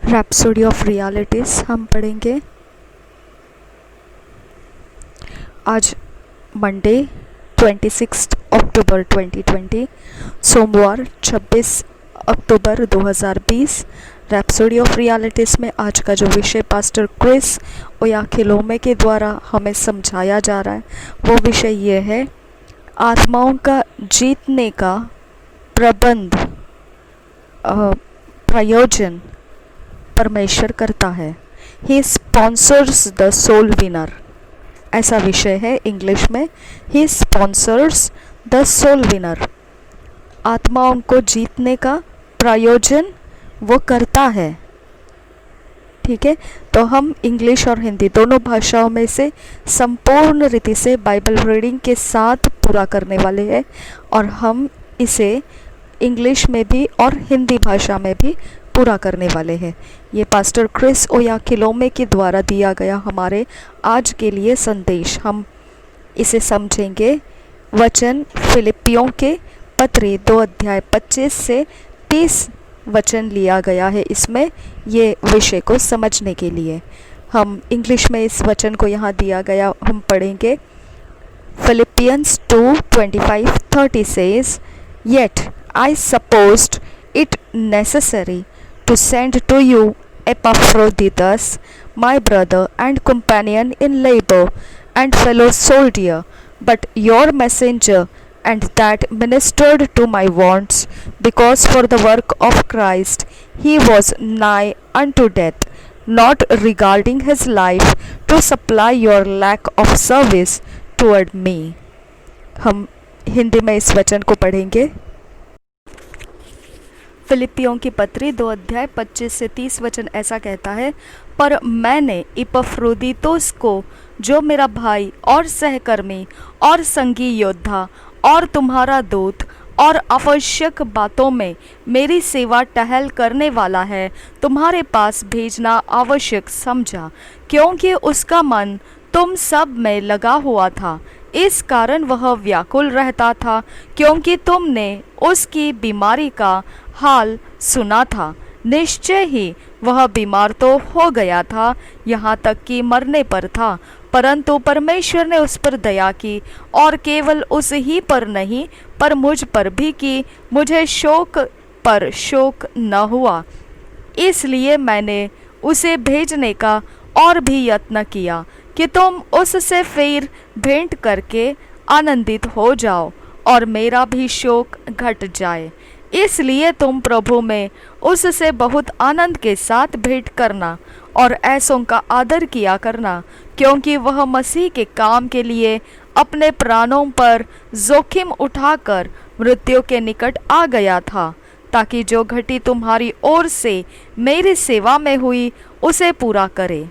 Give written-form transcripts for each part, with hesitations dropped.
Rhapsody of realities हम पढ़ेंगे। आज मंडे 26 अक्टूबर 2020, सोमवार 26 अक्टूबर 2020। रैप्सोडी ऑफ रियलिटीज़ में आज का जो विषय पास्टर क्रिस ओयाखिलोमे के द्वारा हमें समझाया जा रहा है वो विषय ये है, आत्माओं का जीतने का प्रबंध प्रयोजन परमेश्वर करता है। ही स्पॉन्सर्स द सोल विनर, ऐसा विषय है इंग्लिश में। ही स्पॉन्सर्स द सोल विनर, आत्माओं को जीतने का प्रयोजन वो करता है। ठीक है, तो हम इंग्लिश और हिंदी दोनों भाषाओं में से संपूर्ण रीति से बाइबल रीडिंग के साथ पूरा करने वाले हैं और हम इसे इंग्लिश में भी और हिंदी भाषा में भी पूरा करने वाले हैं। ये पास्टर क्रिस ओयाखिलोमे के द्वारा दिया गया हमारे आज के लिए संदेश, हम इसे समझेंगे। वचन फिलिपियों के पत्री 2 अध्याय 25 से 30 वचन लिया गया है इसमें, ये विषय को समझने के लिए। हम इंग्लिश में इस वचन को यहाँ दिया गया हम पढ़ेंगे। Philippians 2:25-30 says, Yet I supposed it necessary to send to you Epaphroditus, my brother and companion in labor and fellow soldier, but your messenger, and that ministered to my wants, because for the work of Christ he was nigh unto death, not regarding his life, to supply your lack of service toward me. हम हिंदी में इस वचन को पढ़ेंगे। फिलिपियों की पत्री 2 अध्याय 25 से 30 वचन ऐसा कहता है, पर मैंने इपफ्रोदितुस को, जो मेरा भाई और सहकर्मी और संगी योद्धा और तुम्हारा दूत और आवश्यक बातों में मेरी सेवा टहल करने वाला है, तुम्हारे पास भेजना आवश्यक समझा, क्योंकि उसका मन तुम सब में लगा हुआ था। इस कारण वह व्याकुल रहता था, क्योंकि तुमने उसकी बीमारी का हाल सुना था। निश्चय ही वह बीमार तो हो गया था, यहाँ तक कि मरने पर था, परंतु परमेश्वर ने उस पर दया की, और केवल उस ही पर नहीं पर मुझ पर भी की। मुझे शोक पर शोक न हुआ, इसलिए मैंने उसे भेजने का और भी यत्न किया कि तुम उससे फिर भेंट करके आनंदित हो जाओ और मेरा भी शोक घट जाए। इसलिए तुम प्रभु में उससे बहुत आनंद के साथ भेंट करना और ऐसों का आदर किया करना, क्योंकि वह मसीह के काम के लिए अपने प्राणों पर जोखिम उठाकर मृत्यु के निकट आ गया था, ताकि जो घटी तुम्हारी ओर से मेरी सेवा में हुई उसे पूरा करे।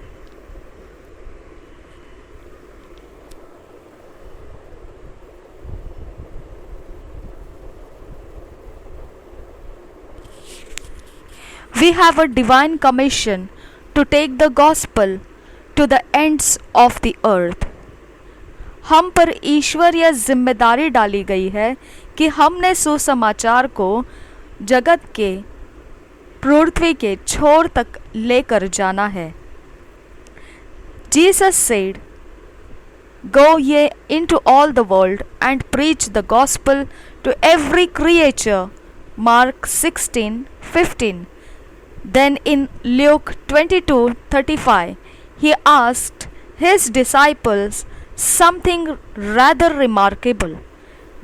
We have a divine commission to take the gospel to the ends of the earth. हम पर ईश्वरीय जिम्मेदारी डाली गई है कि हमने सुसमाचार को जगत के पृथ्वी के छोर तक लेकर जाना है। Jesus said, Go ye into all the world and preach the gospel to every creature. Mark 16:15. Then in Luke 22:35, he asked his disciples something rather remarkable.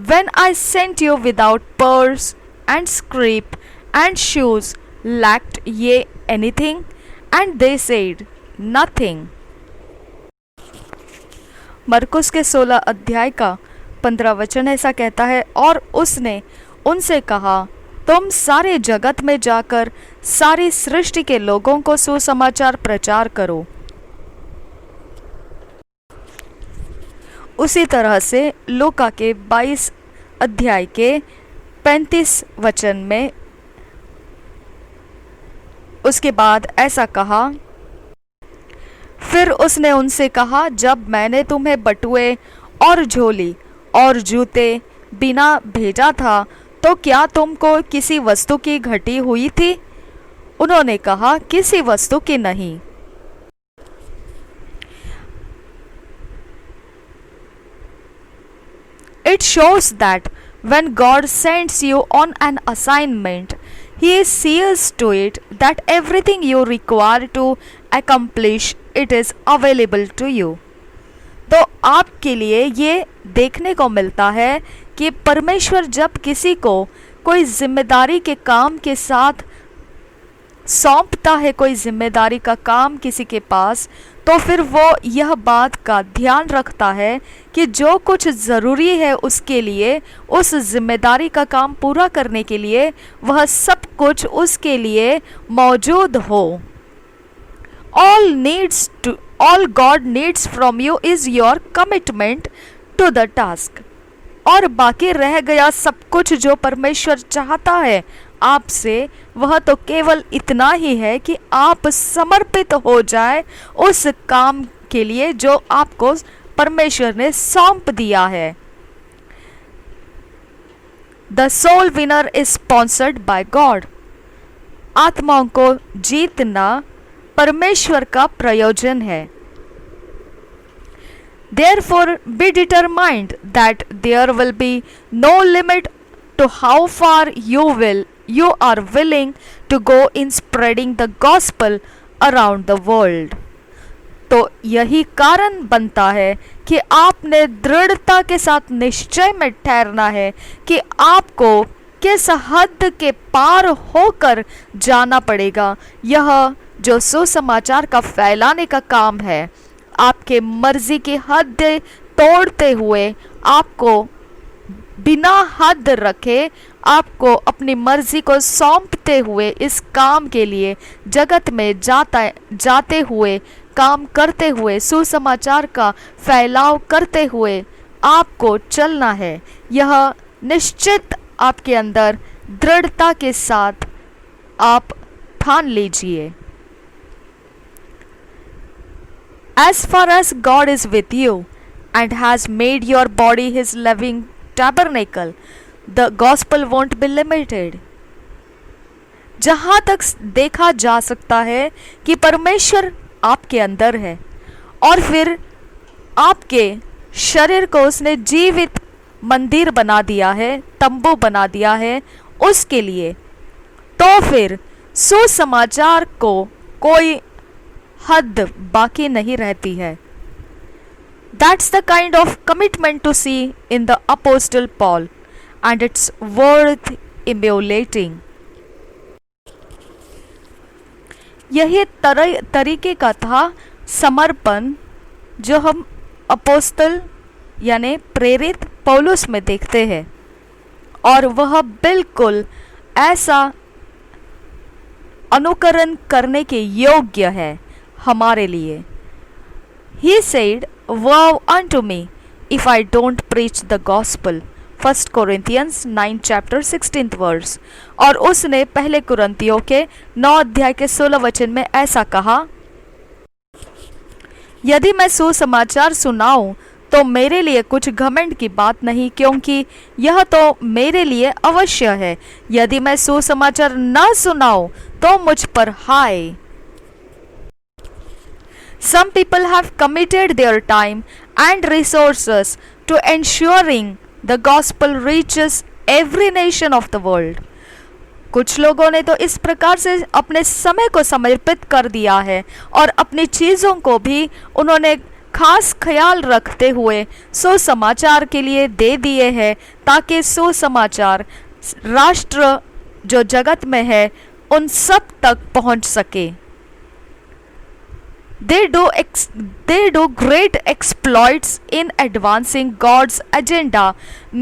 When I sent you without purse and scrip and shoes, lacked ye anything? And they said, Nothing. मरकुस के 16 अध्याय का 15 वचन ऐसा कहता है, और उसने उनसे कहा, तुम सारे जगत में जाकर सारी सृष्टि के लोगों को सुसमाचार प्रचार करो। उसी तरह से लूका के 22 अध्याय के 35 वचन में उसके बाद ऐसा कहा, फिर उसने उनसे कहा, जब मैंने तुम्हें बटुए और झोली और जूते बिना भेजा था, तो क्या तुमको किसी वस्तु की घटी हुई थी? उन्होंने कहा, किसी वस्तु की नहीं। It shows that when God sends you on an assignment, He sees to it that everything you require to accomplish it is available to you. तो आपके लिए ये देखने को मिलता है कि परमेश्वर जब किसी को कोई जिम्मेदारी के काम के साथ सौंपता है, कोई जिम्मेदारी का काम किसी के पास, तो फिर वो यह बात का ध्यान रखता है कि जो कुछ ज़रूरी है उसके लिए, उस जिम्मेदारी का काम पूरा करने के लिए, वह सब कुछ उसके लिए मौजूद हो। All God needs from you is your commitment to the task. और बाकी रह गया सब कुछ जो परमेश्वर चाहता है आपसे, वह तो केवल इतना ही है कि आप समर्पित हो जाए उस काम के लिए जो आपको परमेश्वर ने सौंप दिया है। The soul winner is sponsored by God. आत्माओं को जीतना परमेश्वर का प्रयोजन है। Therefore, be determined that there will be no limit to how far you are willing to go in spreading the gospel around the world. तो यही कारण बनता है कि आपने दृढ़ता के साथ निश्चय में ठहरना है कि आपको किस हद के पार होकर जाना पड़ेगा। यह जो सुसमाचार का फैलाने का काम है, आपके मर्जी की हद तोड़ते हुए, आपको बिना हद रखे, आपको अपनी मर्जी को सौंपते हुए इस काम के लिए जगत में जाते हुए, काम करते हुए, सुसमाचार का फैलाव करते हुए आपको चलना है। यह निश्चित आपके अंदर दृढ़ता के साथ आप ठान लीजिए। As far as God is with you and has made your body His living tabernacle, the gospel won't be limited. जहाँ तक देखा जा सकता है कि परमेश्वर आपके अंदर है और फिर आपके शरीर को उसने जीवित मंदिर बना दिया है, तंबू बना दिया है उसके लिए, तो फिर सुसमाचार को कोई हद बाकी नहीं रहती है। That's the kind of commitment to see in the Apostle Paul, and it's worth emulating. यही तरीके का था समर्पण जो हम अपोस्तल यानी प्रेरित पौलुस में देखते हैं, और वह बिल्कुल ऐसा अनुकरण करने के योग्य है हमारे लिए। He said, "Woe unto me if I don't preach the gospel." 1 Corinthians 9 chapter 16th verse। और उसने पहले कुरिन्थियों के 9 अध्याय के 16 वचन में ऐसा कहा, यदि मैं सुसमाचार सुनाऊं तो मेरे लिए कुछ घमंड की बात नहीं, क्योंकि यह तो मेरे लिए अवश्य है। यदि मैं सुसमाचार न सुनाऊं तो मुझ पर हाय। Some people have committed their time and resources to ensuring the gospel reaches every nation of the world. कुछ लोगों ने तो इस प्रकार से अपने समय को समर्पित कर दिया है और अपनी चीज़ों को भी उन्होंने खास ख्याल रखते हुए सुसमाचार के लिए दे दिए हैं, ताकि सुसमाचार राष्ट्र जो जगत में है उन सब तक पहुंच सके। They do great exploits in advancing God's agenda,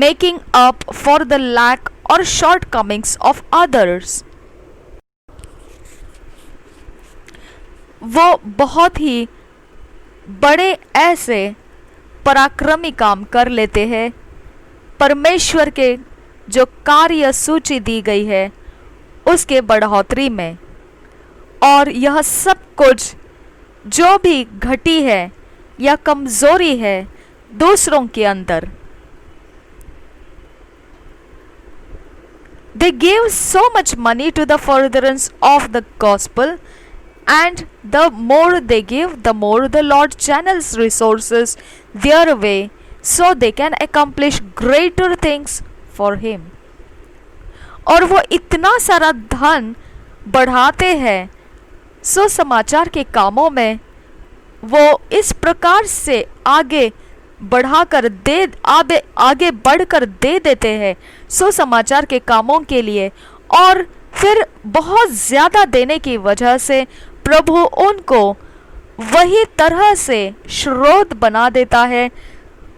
making up for the lack or shortcomings of others. वो बहुत ही बड़े ऐसे पराक्रमी काम कर लेते हैं, परमेश्वर के जो कार्य सूची दी गई है उसके बढ़ोतरी में, और यह सब कुछ जो भी घटी है या कमजोरी है दूसरों के अंदर, They give so much money to the furtherance of the gospel, and the more they give, the more the Lord channels resources their way so they can accomplish greater things for Him. और वो इतना सारा धन बढ़ाते हैं सुसमाचार के कामों में, वो इस प्रकार से आगे बढ़ाकर आगे बढ़कर दे देते हैं सुसमाचार के कामों के लिए, और फिर बहुत ज़्यादा देने की वजह से प्रभु उनको वही तरह से स्रोत बना देता है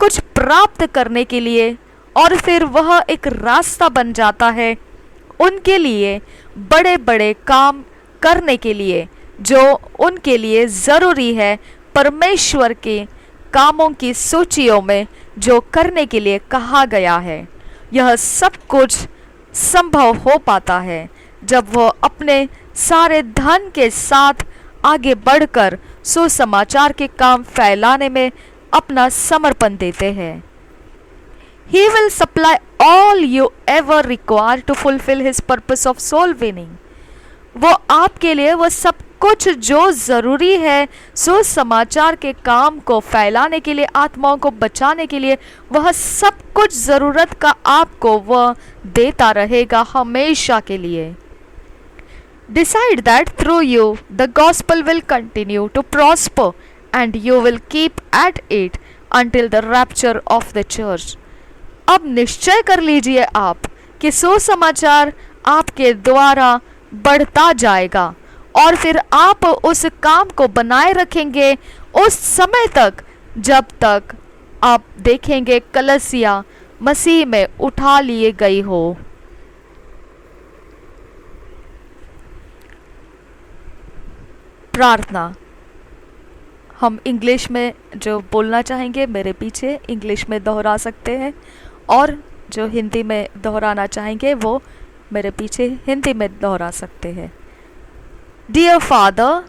कुछ प्राप्त करने के लिए, और फिर वह एक रास्ता बन जाता है उनके लिए बड़े बड़े काम करने के लिए जो उनके लिए ज़रूरी है परमेश्वर के कामों की सूचियों में जो करने के लिए कहा गया है। यह सब कुछ संभव हो पाता है जब वो अपने सारे धन के साथ आगे बढ़कर सुसमाचार के काम फैलाने में अपना समर्पण देते हैं। He will supply all you ever require to fulfill his purpose of soul winning. वो आपके लिए वो सब कुछ जो ज़रूरी है सुसमाचार के काम को फैलाने के लिए, आत्माओं को बचाने के लिए, वह सब कुछ ज़रूरत का आपको वह देता रहेगा हमेशा के लिए। Decide that through you the gospel will continue to prosper and you will keep at it until the rapture of the church. अब निश्चय कर लीजिए आप कि सुसमाचार आपके द्वारा बढ़ता जाएगा और फिर आप उस काम को बनाए रखेंगे उस समय तक जब तक आप देखेंगे कलीसिया मसीह में उठा लिए गई हो। प्रार्थना। हम इंग्लिश में जो बोलना चाहेंगे मेरे पीछे इंग्लिश में दोहरा सकते हैं, और जो हिंदी में दोहराना चाहेंगे वो मेरे पीछे हिंदी में दोहरा सकते हैं। Dear Father,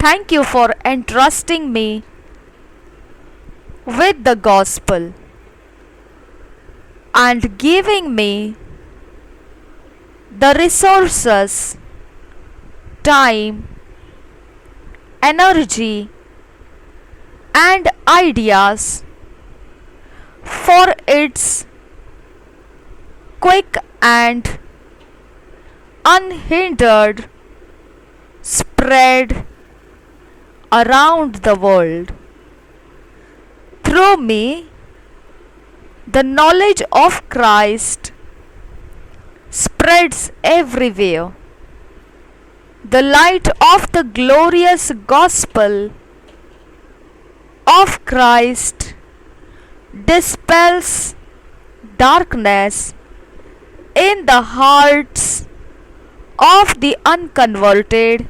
thank you for entrusting me with the gospel and giving me the resources, time, energy and ideas for its quick and unhindered spread around the world. Through me, the knowledge of Christ spreads everywhere. The light of the glorious gospel of Christ dispels darkness in the hearts of the unconverted,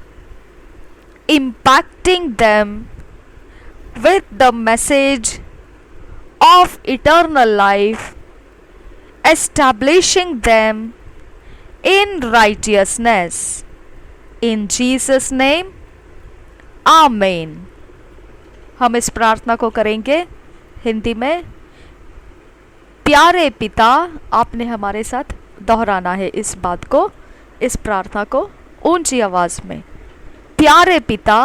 impacting them with the message of eternal life, establishing them in righteousness. In Jesus' name, Amen. हम इस प्रार्थना को करेंगे हिंदी में। प्यारे पिता, आपने हमारे साथ दोहराना है इस बात को, इस प्रार्थना को ऊंची आवाज़ में। प्यारे पिता,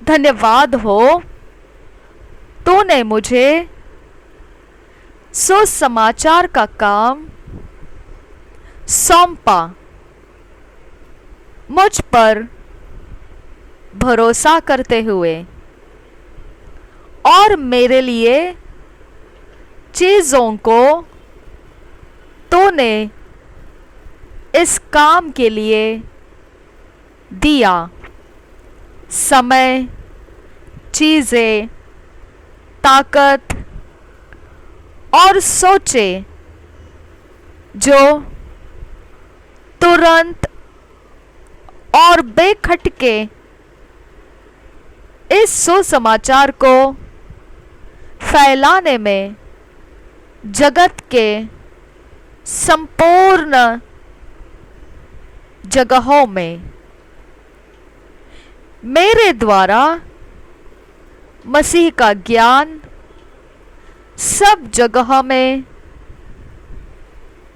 धन्यवाद हो, तूने मुझे सुसमाचार का काम सौंपा। मुझ पर भरोसा करते हुए और मेरे लिए चीज़ों को तूने इस काम के लिए दिया। समय, चीज़ें, ताकत और सोचे जो तुरंत और बेखटके इस सुसमाचार को फैलाने में जगत के संपूर्ण जगहों में मेरे द्वारा मसीह का ज्ञान सब जगह में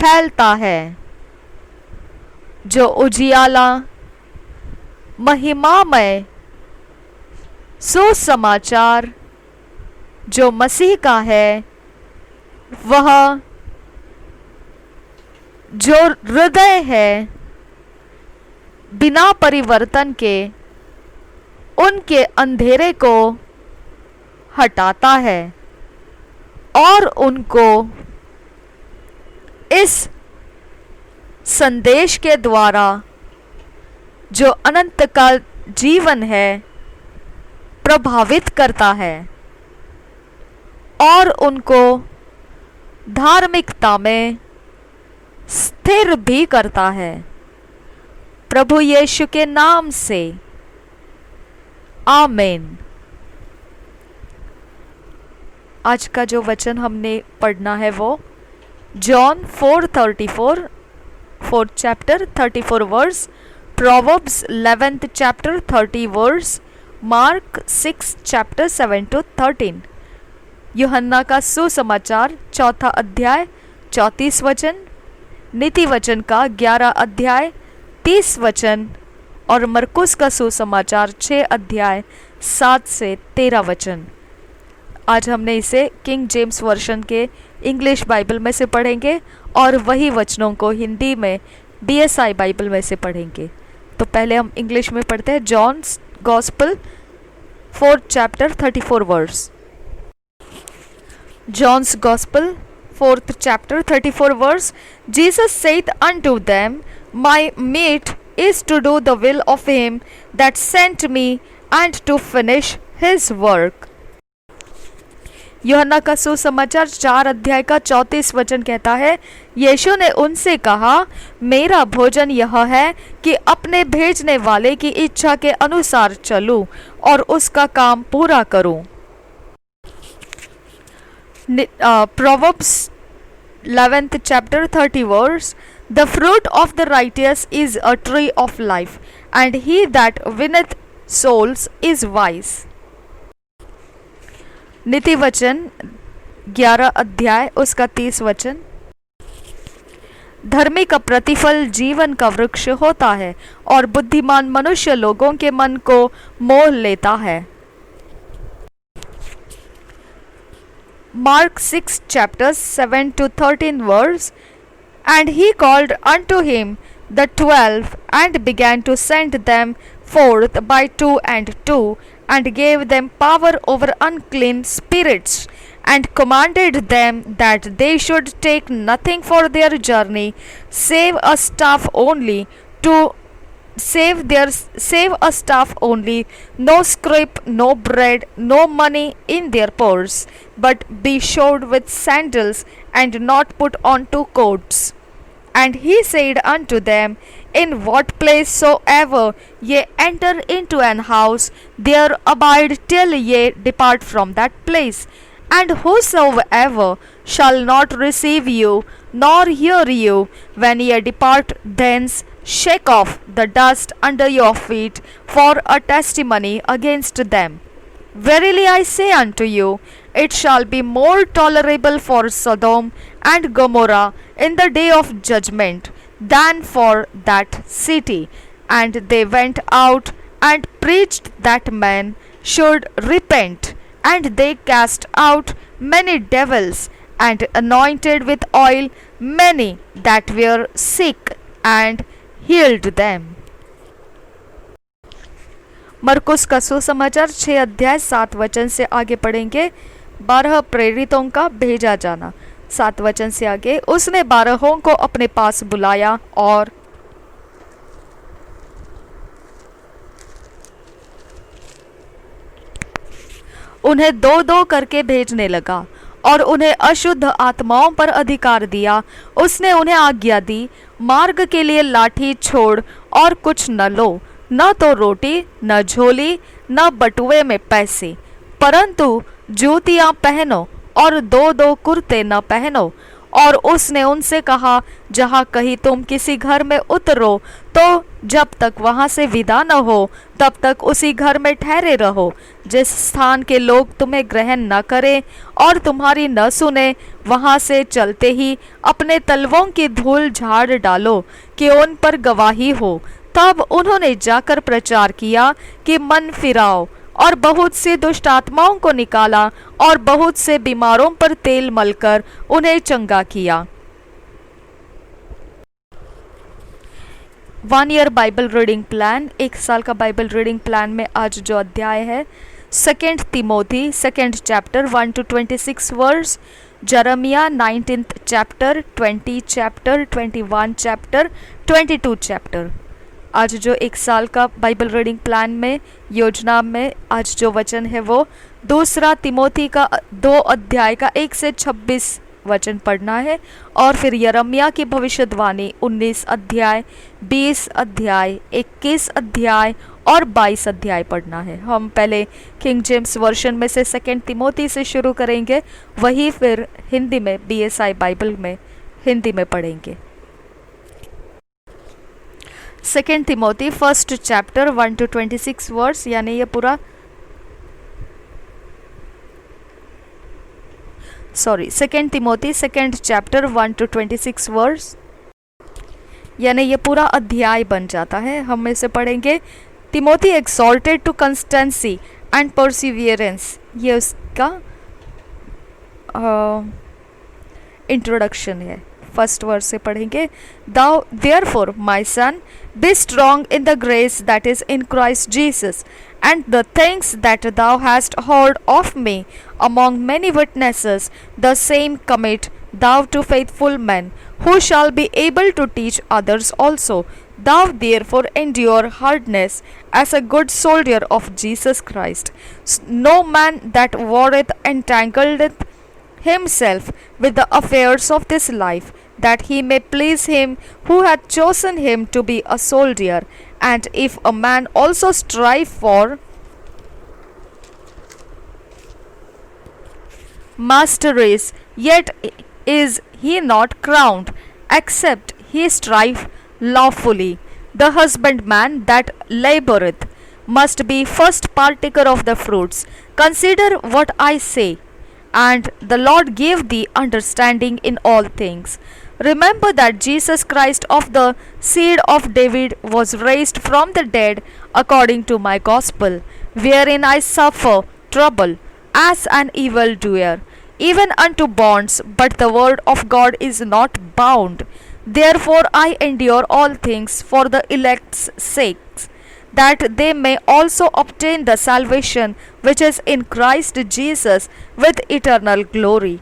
फैलता है, जो उजियाला महिमामय सुसमाचार जो मसीह का है, वह जो हृदय है बिना परिवर्तन के उनके अंधेरे को हटाता है और उनको इस संदेश के द्वारा जो अनंत का जीवन है प्रभावित करता है और उनको धार्मिकता में स्थिर भी करता है। प्रभु यीशु के नाम से आमीन। आज का जो वचन हमने पढ़ना है वो John 4:34 4th chapter 34 verse, Proverbs 11th chapter 30 verse, Mark 6 chapter 7 to 13। यूहन्ना का सुसमाचार 4था अध्याय 34 वचन, नीति वचन का 11 अध्याय 30 वचन और मरकुस का सुसमाचार 6 अध्याय 7 से 13 वचन। आज हमने इसे किंग जेम्स वर्जन के इंग्लिश बाइबल में से पढ़ेंगे और वही वचनों को हिंदी में DSI बाइबल में से पढ़ेंगे। तो पहले हम इंग्लिश में पढ़ते हैं। John's gospel 4th chapter 34 verse। John's Gospel 4th chapter 34 verse, Jesus said unto them, My meat is to do the will of him that sent me and to finish his work। यूहन्ना का सुसमाचार 4 अध्याय का 34 वचन कहता है, यीशु ने उनसे कहा, मेरा भोजन यह है कि अपने भेजने वाले की इच्छा के अनुसार चलूं और उसका काम पूरा करूं। Proverbs 11th chapter 30 verse, The fruit of the righteous is a tree of life, and he that winneth souls is wise। नीति वचन 11 अध्याय उसका 30 वचन, धर्मी का प्रतिफल जीवन का वृक्ष होता है और बुद्धिमान मनुष्य लोगों के मन को मोह लेता है। Mark 6 chapters 7 to 13 verse, And he called unto him the 12 and began to send them forth by 2 and 2, and gave them power over unclean spirits, and commanded them that they should take nothing for their journey, save a staff only, no scrip, no bread, no money in their purse, but be shod with sandals, and not put on 2 coats। And he said unto them, In what place soever ye enter into an house, there abide till ye depart from that place. And whosoever shall not receive you, nor hear you, when ye depart thence, shake off the dust under your feet for a testimony against them। Verily I say unto you, it shall be more tolerable for Sodom and Gomorrah in the day of judgment than for that city। And they went out and preached that men should repent, and they cast out many devils, and anointed with oil many that were sick, and healed them। मरकुस का सुसमाचार 6 अध्याय 7 वचन से आगे पढ़ेंगे। 12 प्रेरितों का भेजा जाना। 7 वचन से आगे, उसने 12 को अपने पास बुलाया और उन्हें 2-2 करके भेजने लगा और उन्हें अशुद्ध आत्माओं पर अधिकार दिया। उसने उन्हें आज्ञा दी, मार्ग के लिए लाठी छोड़ और कुछ न लो, न तो रोटी, न झोली, न बटुए में पैसे, परंतु जूतियां पहनो और 2-2 कुर्ते न पहनो और उसने उनसे कहा, जहाँ कहीं तुम किसी घर में उतरो तो जब तक वहां से विदा न हो तब तक उसी घर में ठहरे रहो। जिस स्थान के लोग तुम्हें ग्रहण न करें और तुम्हारी न सुने, वहां से चलते ही अपने तलवों की धूल झाड़ डालो कि उन पर गवाही हो। तब उन्होंने जाकर प्रचार किया कि मन फिराओ, और बहुत से दुष्ट आत्माओं को निकाला और बहुत से बीमारों पर तेल मलकर उन्हें चंगा किया। 1 ईयर बाइबल रीडिंग प्लान, 1 साल का बाइबल रीडिंग प्लान में आज जो अध्याय है, 2 Timothy 2nd chapter 1 to 26 verses, Jeremiah 19th chapter, 20 chapter, 21 chapter, 22 chapter. आज जो 1 साल का बाइबल रीडिंग प्लान में योजना में आज जो वचन है वो 2 तिमोथी का 2 अध्याय का 1 से 26 वचन पढ़ना है, और फिर यरमिया की भविष्यवाणी 19 अध्याय, 20 अध्याय, 21 अध्याय और 22 अध्याय पढ़ना है। हम पहले किंग जेम्स वर्जन में से 2 तिमोथी से शुरू करेंगे, वही फिर हिंदी में BSI बाइबल में हिंदी में पढ़ेंगे। 2 Timothy 1st chapter 1 to 26 verse, यानी ये पूरा 2 Timothy 2nd chapter 1 to 26 verse, यानी ये पूरा अध्याय बन जाता है। हम इसे पढ़ेंगे। Timothy exhorted to constancy and perseverance, ये उसका इंट्रोडक्शन है। फर्स्ट वर्स से पढ़ेंगे। Thou therefore, my son, be strong in the grace that is in Christ Jesus, and the things that thou hast heard of me among many witnesses, the same commit thou to faithful men, who shall be able to teach others also. Thou therefore endure hardness as a good soldier of Jesus Christ. No man that warreth entangleth himself with the affairs of this life, that he may please him who hath chosen him to be a soldier. And if a man also strive for masteries, yet is he not crowned, except he strive lawfully. The husbandman that laboureth must be first partaker of the fruits. Consider what I say, and the Lord gave thee understanding in all things. Remember that Jesus Christ of the seed of David was raised from the dead according to my gospel, wherein I suffer trouble as an evildoer, even unto bonds, but the word of God is not bound. Therefore I endure all things for the elect's sakes, that they may also obtain the salvation which is in Christ Jesus with eternal glory.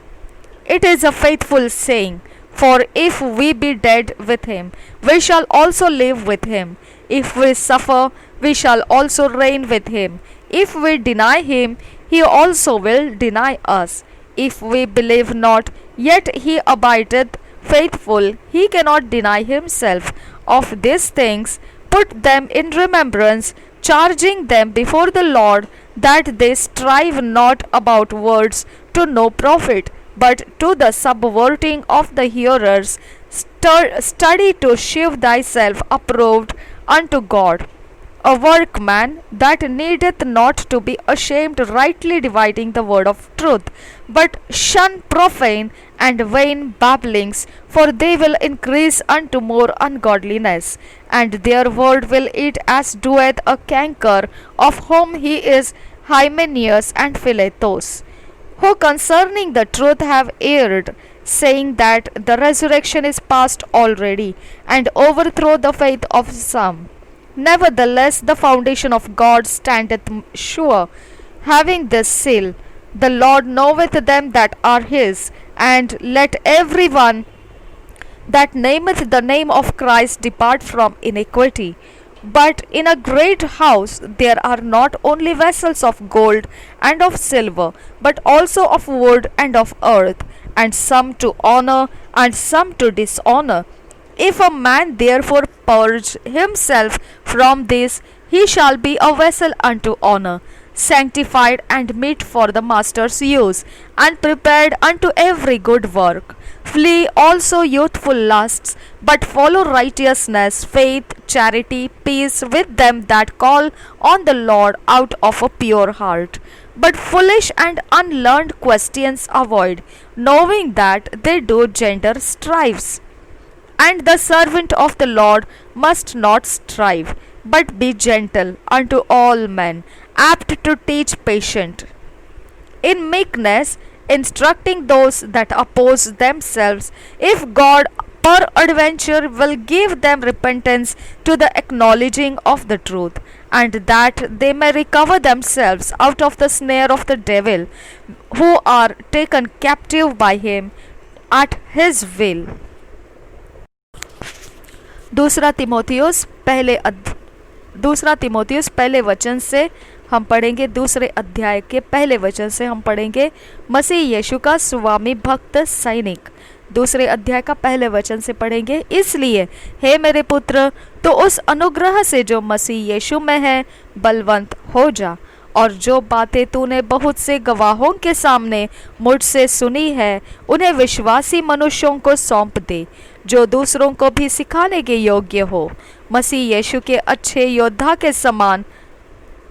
It is a faithful saying, for if we be dead with him, we shall also live with him. If we suffer, we shall also reign with him. If we deny him, he also will deny us. If we believe not, yet he abideth faithful, he cannot deny himself. Of these things put them in remembrance, charging them before the Lord, that they strive not about words to no profit, but to the subverting of the hearers. Study to shew thyself approved unto God, a workman that needeth not to be ashamed, rightly dividing the word of truth. But shun profane and vain babblings, for they will increase unto more ungodliness, and their word will eat as doeth a canker, of whom he is Hymenaeus and Philetus, who concerning the truth have erred, saying that the resurrection is past already, and overthrow the faith of some. Nevertheless, the foundation of God standeth sure, having this seal, the Lord knoweth them that are his, and let every one that nameth the name of Christ depart from iniquity. But in a great house there are not only vessels of gold and of silver, but also of wood and of earth, and some to honor and some to dishonor. If a man therefore purge himself from this, he shall be a vessel unto honor, sanctified and meet for the master's use, and prepared unto every good work. Flee also youthful lusts, but follow righteousness, faith, charity, peace with them that call on the Lord out of a pure heart. But foolish and unlearned questions avoid, knowing that they do gender strives. And the servant of the Lord must not strive, but be gentle unto all men, apt to teach patient. In meekness, instructing those that oppose themselves, if God peradventure will give them repentance to the acknowledging of the truth, and that they may recover themselves out of the snare of the devil, who are taken captive by him at his will. दूसरा तिमोथियुस पहले वचन से हम पढ़ेंगे, दूसरे अध्याय के पहले वचन से हम पढ़ेंगे मसीह यीशु का स्वामी भक्त सैनिक। दूसरे अध्याय का पहले वचन से पढ़ेंगे। इसलिए हे मेरे पुत्र, तो उस अनुग्रह से जो मसीह यीशु में है बलवंत हो जा, और जो बातें तूने बहुत से गवाहों के सामने मुझसे सुनी है उन्हें विश्वासी मनुष्यों को सौंप दे, जो दूसरों को भी सिखाने के योग्य हो। मसीह यीशु के अच्छे योद्धा के समान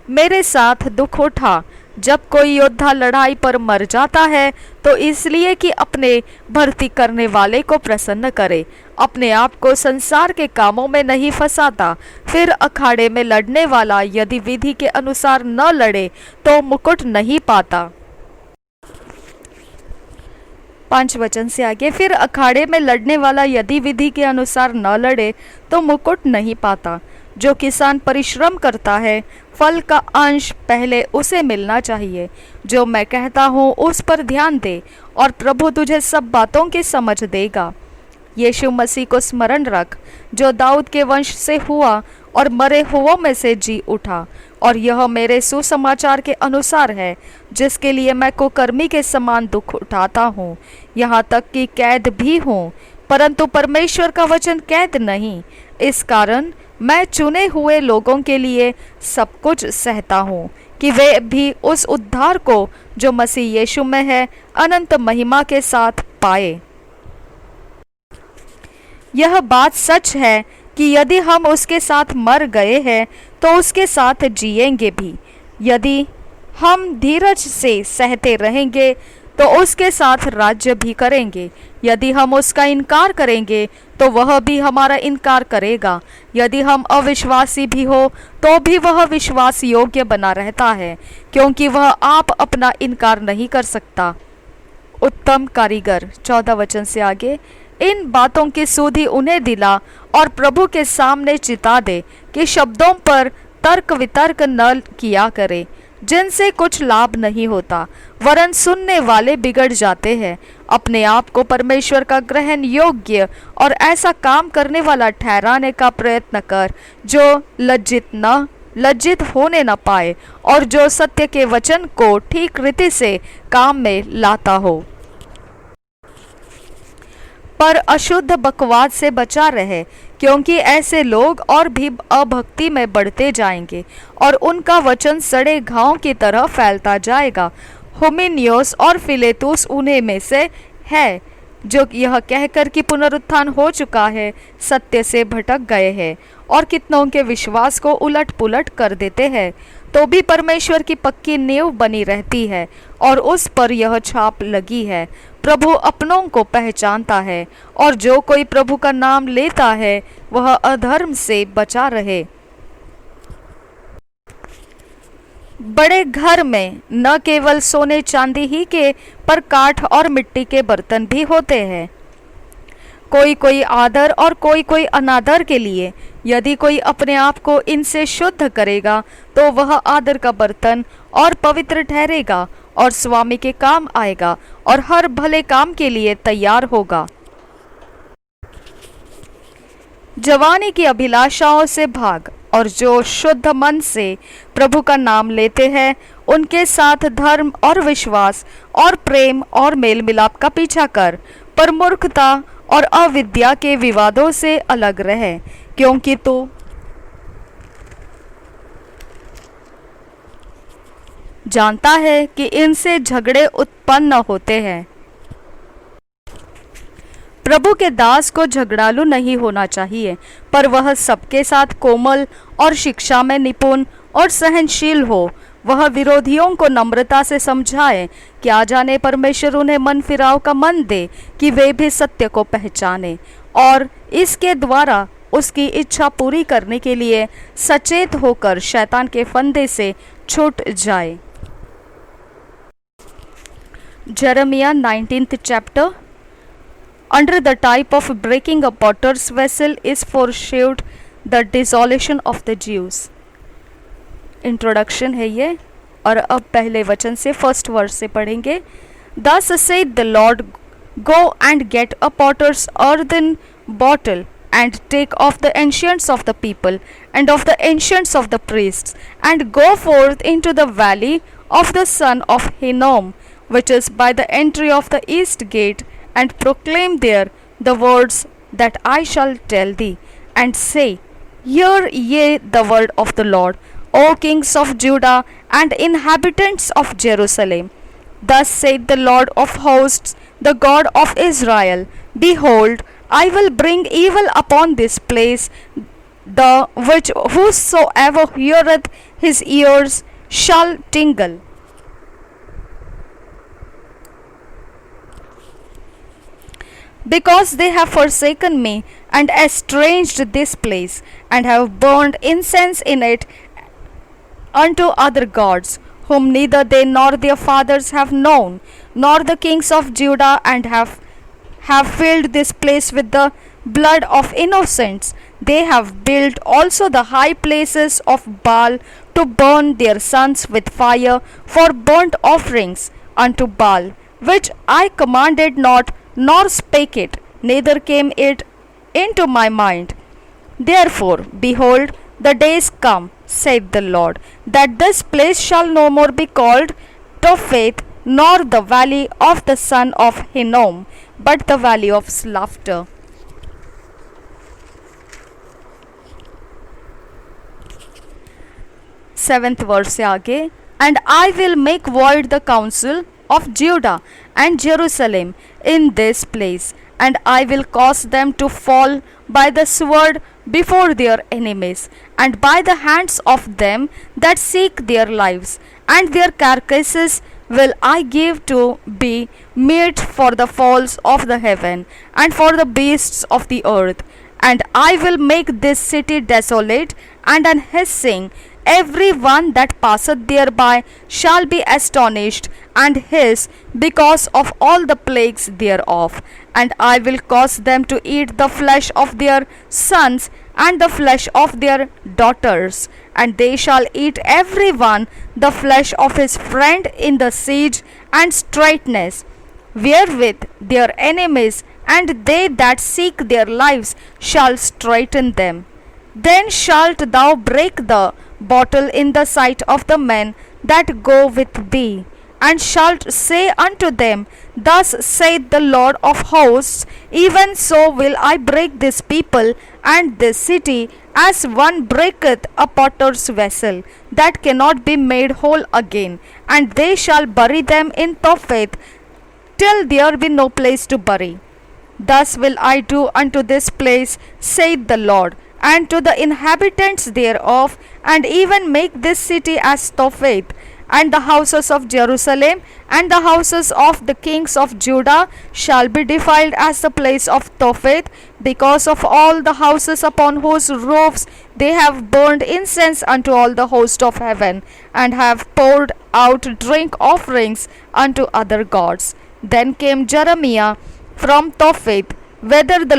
मेरे साथ दुख उठा। जब कोई योद्धा लड़ाई पर मर जाता है तो इसलिए कि अपने भर्ती करने वाले को प्रसन्न करे, अपने आप को संसार के कामों में नहीं फंसाता। फिर अखाड़े में लड़ने वाला यदि विधि के अनुसार न लड़े तो मुकुट नहीं पाता। 5 वचन से आगे, फिर अखाड़े में लड़ने वाला यदि विधि के अनुसार न लड़े तो मुकुट नहीं पाता। जो किसान परिश्रम करता है फल का अंश पहले उसे मिलना चाहिए। जो मैं कहता हूँ उस पर ध्यान दे, और प्रभु तुझे सब बातों की समझ देगा। यीशु मसीह को स्मरण रख, जो दाऊद के वंश से हुआ और मरे हुओं में से जी उठा, और यह मेरे सुसमाचार के अनुसार है, जिसके लिए मैं कुकर्मी के समान दुख उठाता हूँ, यहाँ तक कि कैद भी हूँ, परंतु परमेश्वर का वचन कैद नहीं। इस कारण मैं चुने हुए लोगों के लिए सब कुछ सहता हूँ, कि वे भी उस उद्धार को जो मसीह यीशु में है अनंत महिमा के साथ पाए। यह बात सच है कि यदि हम उसके साथ मर गए हैं तो उसके साथ जिएंगे भी। यदि हम धीरज से सहते रहेंगे तो उसके साथ राज्य भी करेंगे। यदि हम उसका इनकार करेंगे तो वह भी हमारा इनकार करेगा। यदि हम अविश्वासी भी हो तो भी वह विश्वास योग्य बना रहता है, क्योंकि वह आप अपना इनकार नहीं कर सकता। उत्तम कारीगर। 14 वचन से आगे, इन बातों की सुधि उन्हें दिला और प्रभु के सामने चिता दे कि शब्दों पर तर्क वितर्क न किया करे, जिनसे कुछ लाभ नहीं होता, वरन सुनने वाले बिगड़ जाते हैं। अपने आप को परमेश्वर का ग्रहण योग्य और ऐसा काम करने वाला ठहराने का प्रयत्न कर, जो लज्जित होने न पाए, और जो सत्य के वचन को ठीक रीति से काम में लाता हो। पर अशुद्ध बकवाद से बचा रहे, क्योंकि ऐसे लोग और भी अभक्ति में बढ़ते जाएंगे और उनका वचन सड़े घावों की तरह फैलता जाएगा। हुमिनियोस और फिलेतुस उन्हीं में से है, जो यह कहकर कि पुनरुत्थान हो चुका है सत्य से भटक गए हैं और कितनों के विश्वास को उलट पुलट कर देते हैं। तो भी परमेश्वर की पक्की नींव बनी रहती है और उस पर यह छाप लगी है, प्रभु अपनों को पहचानता है, और जो कोई प्रभु का नाम लेता है वह अधर्म से बचा रहे। बड़े घर में न केवल सोने चांदी ही के पर काठ और मिट्टी के बर्तन भी होते हैं, कोई कोई आदर और कोई कोई अनादर के लिए। यदि कोई अपने आप को इनसे शुद्ध करेगा तो वह आदर का बर्तन और पवित्र ठहरेगा और स्वामी के काम आएगा और हर भले काम के लिए तैयार होगा। जवानी की अभिलाषाओं से भाग, और जो शुद्ध मन से प्रभु का नाम लेते हैं उनके साथ धर्म और विश्वास और प्रेम और मेल मिलाप का पीछा कर, पर मूर्खता और अविद्या के विवादों से अलग रहे, क्योंकि तू जानता है कि इनसे झगड़े उत्पन्न होते हैं। प्रभु के दास को झगड़ालू नहीं होना चाहिए, पर वह सबके साथ कोमल और शिक्षा में निपुण और सहनशील हो। वह विरोधियों को नम्रता से समझाए, क्या जाने परमेश्वर उन्हें मन फिराव का मन दे कि वे भी सत्य को पहचाने और इसके द्वारा उसकी इच्छा पूरी करने के लिए सचेत होकर शैतान के फंदे से छूट जाए। Jeremiah 19th chapter. Under the type of breaking a potter's vessel is foreshadowed the desolation of the Jews. Introduction है ये, और अब पहले वचन से फर्स्ट वर्स से पढ़ेंगे। Thus saith the Lord, go and get a potter's earthen bottle, and take of the ancients of the people, and of the ancients of the priests, and go forth into the valley of the son of Hinnom, which is by the entry of the east gate, and proclaim there the words that I shall tell thee, and say, Hear ye the word of the Lord, O kings of Judah and inhabitants of Jerusalem. Thus saith the Lord of hosts, the God of Israel, Behold, I will bring evil upon this place, the which whosoever heareth his ears shall tingle. Because they have forsaken me and estranged this place, and have burned incense in it unto other gods, whom neither they nor their fathers have known, nor the kings of Judah, and have filled this place with the blood of innocents. They have built also the high places of Baal to burn their sons with fire for burnt offerings unto Baal, which I commanded not, nor spake it, neither came it into my mind. Therefore, behold, the days come, saith the Lord, that this place shall no more be called Topheth, nor the valley of the son of Hinnom, but the valley of laughter. Seventh verse से आगे, and I will make void the council of Judah and Jerusalem in this place, and I will cause them to fall by the sword before their enemies, and by the hands of them that seek their lives, and their carcasses will I give to be meat for the fowls of the heaven, and for the beasts of the earth. And I will make this city desolate and an hissing. Every one that passeth thereby shall be astonished and hiss because of all the plagues thereof. And I will cause them to eat the flesh of their sons and the flesh of their daughters, and they shall eat every one the flesh of his friend in the siege and straitness, wherewith their enemies and they that seek their lives shall straiten them. Then shalt thou break the bottle in the sight of the men that go with thee, and shalt say unto them, Thus saith the Lord of hosts, even so will I break this people and this city, as one breaketh a potter's vessel, that cannot be made whole again. And they shall bury them in Topheth, till there be no place to bury. Thus will I do unto this place, saith the Lord, and to the inhabitants thereof, and even make this city as Topheth. And the houses of Jerusalem and the houses of the kings of Judah shall be defiled as the place of Topheth, because of all the houses upon whose roofs they have burned incense unto all the host of heaven, and have poured out drink offerings unto other gods. Then came Jeremiah from Topheth, whither the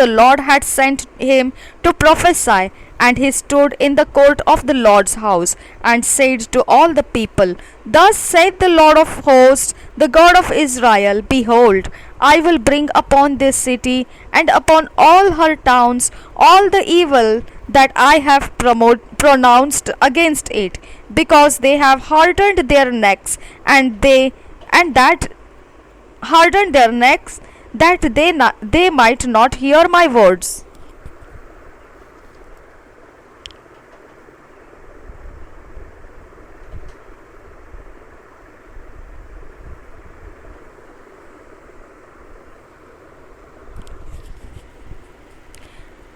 Lord had sent him to prophesy, and he stood in the court of the Lord's house, and said to all the people, Thus saith the Lord of hosts, the God of Israel, Behold, I will bring upon this city and upon all her towns all the evil that I have pronounced against it, because they have hardened their necks, and that hardened their necks, that they might not hear my words.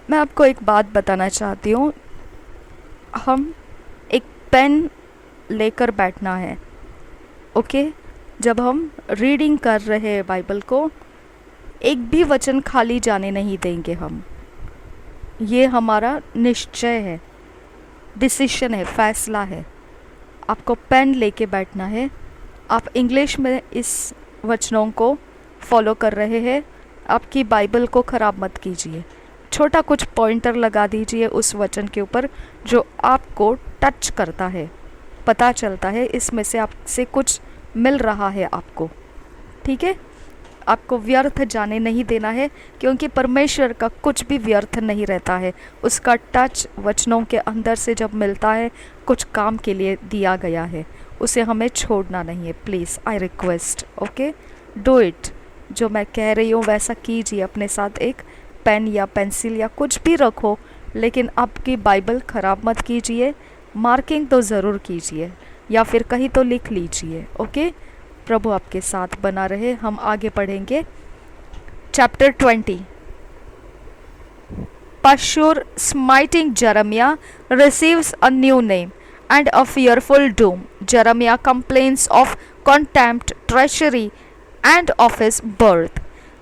मैं आपको एक बात बताना चाहती हूँ, हम एक pen लेकर बैठना है, ओके। जब हम रीडिंग कर रहे हैं बाइबल को, एक भी वचन खाली जाने नहीं देंगे हम। ये हमारा निश्चय है, डिसीशन है, फैसला है। आपको पेन लेके बैठना है। आप इंग्लिश में इस वचनों को फॉलो कर रहे हैं, आपकी बाइबल को ख़राब मत कीजिए। छोटा कुछ पॉइंटर लगा दीजिए उस वचन के ऊपर जो आपको टच करता है, पता चलता है इसमें से आपसे कुछ मिल रहा है आपको, ठीक है। आपको व्यर्थ जाने नहीं देना है, क्योंकि परमेश्वर का कुछ भी व्यर्थ नहीं रहता है। उसका टच वचनों के अंदर से जब मिलता है, कुछ काम के लिए दिया गया है, उसे हमें छोड़ना नहीं है। Please I request, okay, do it. जो मैं कह रही हूँ वैसा कीजिए। अपने साथ एक पेन या पेंसिल या कुछ भी रखो, लेकिन आपकी बाइबल ख़राब मत कीजिए। मार्किंग तो ज़रूर कीजिए, या फिर कहीं तो लिख लीजिए, ओके। प्रभु आपके साथ बना रहे। हम आगे पढ़ेंगे। Chapter 20। Pashur, smiting Jeremiah, receives a new name and a fearful doom. Jeremiah complains of contempt, treachery, and of his birth.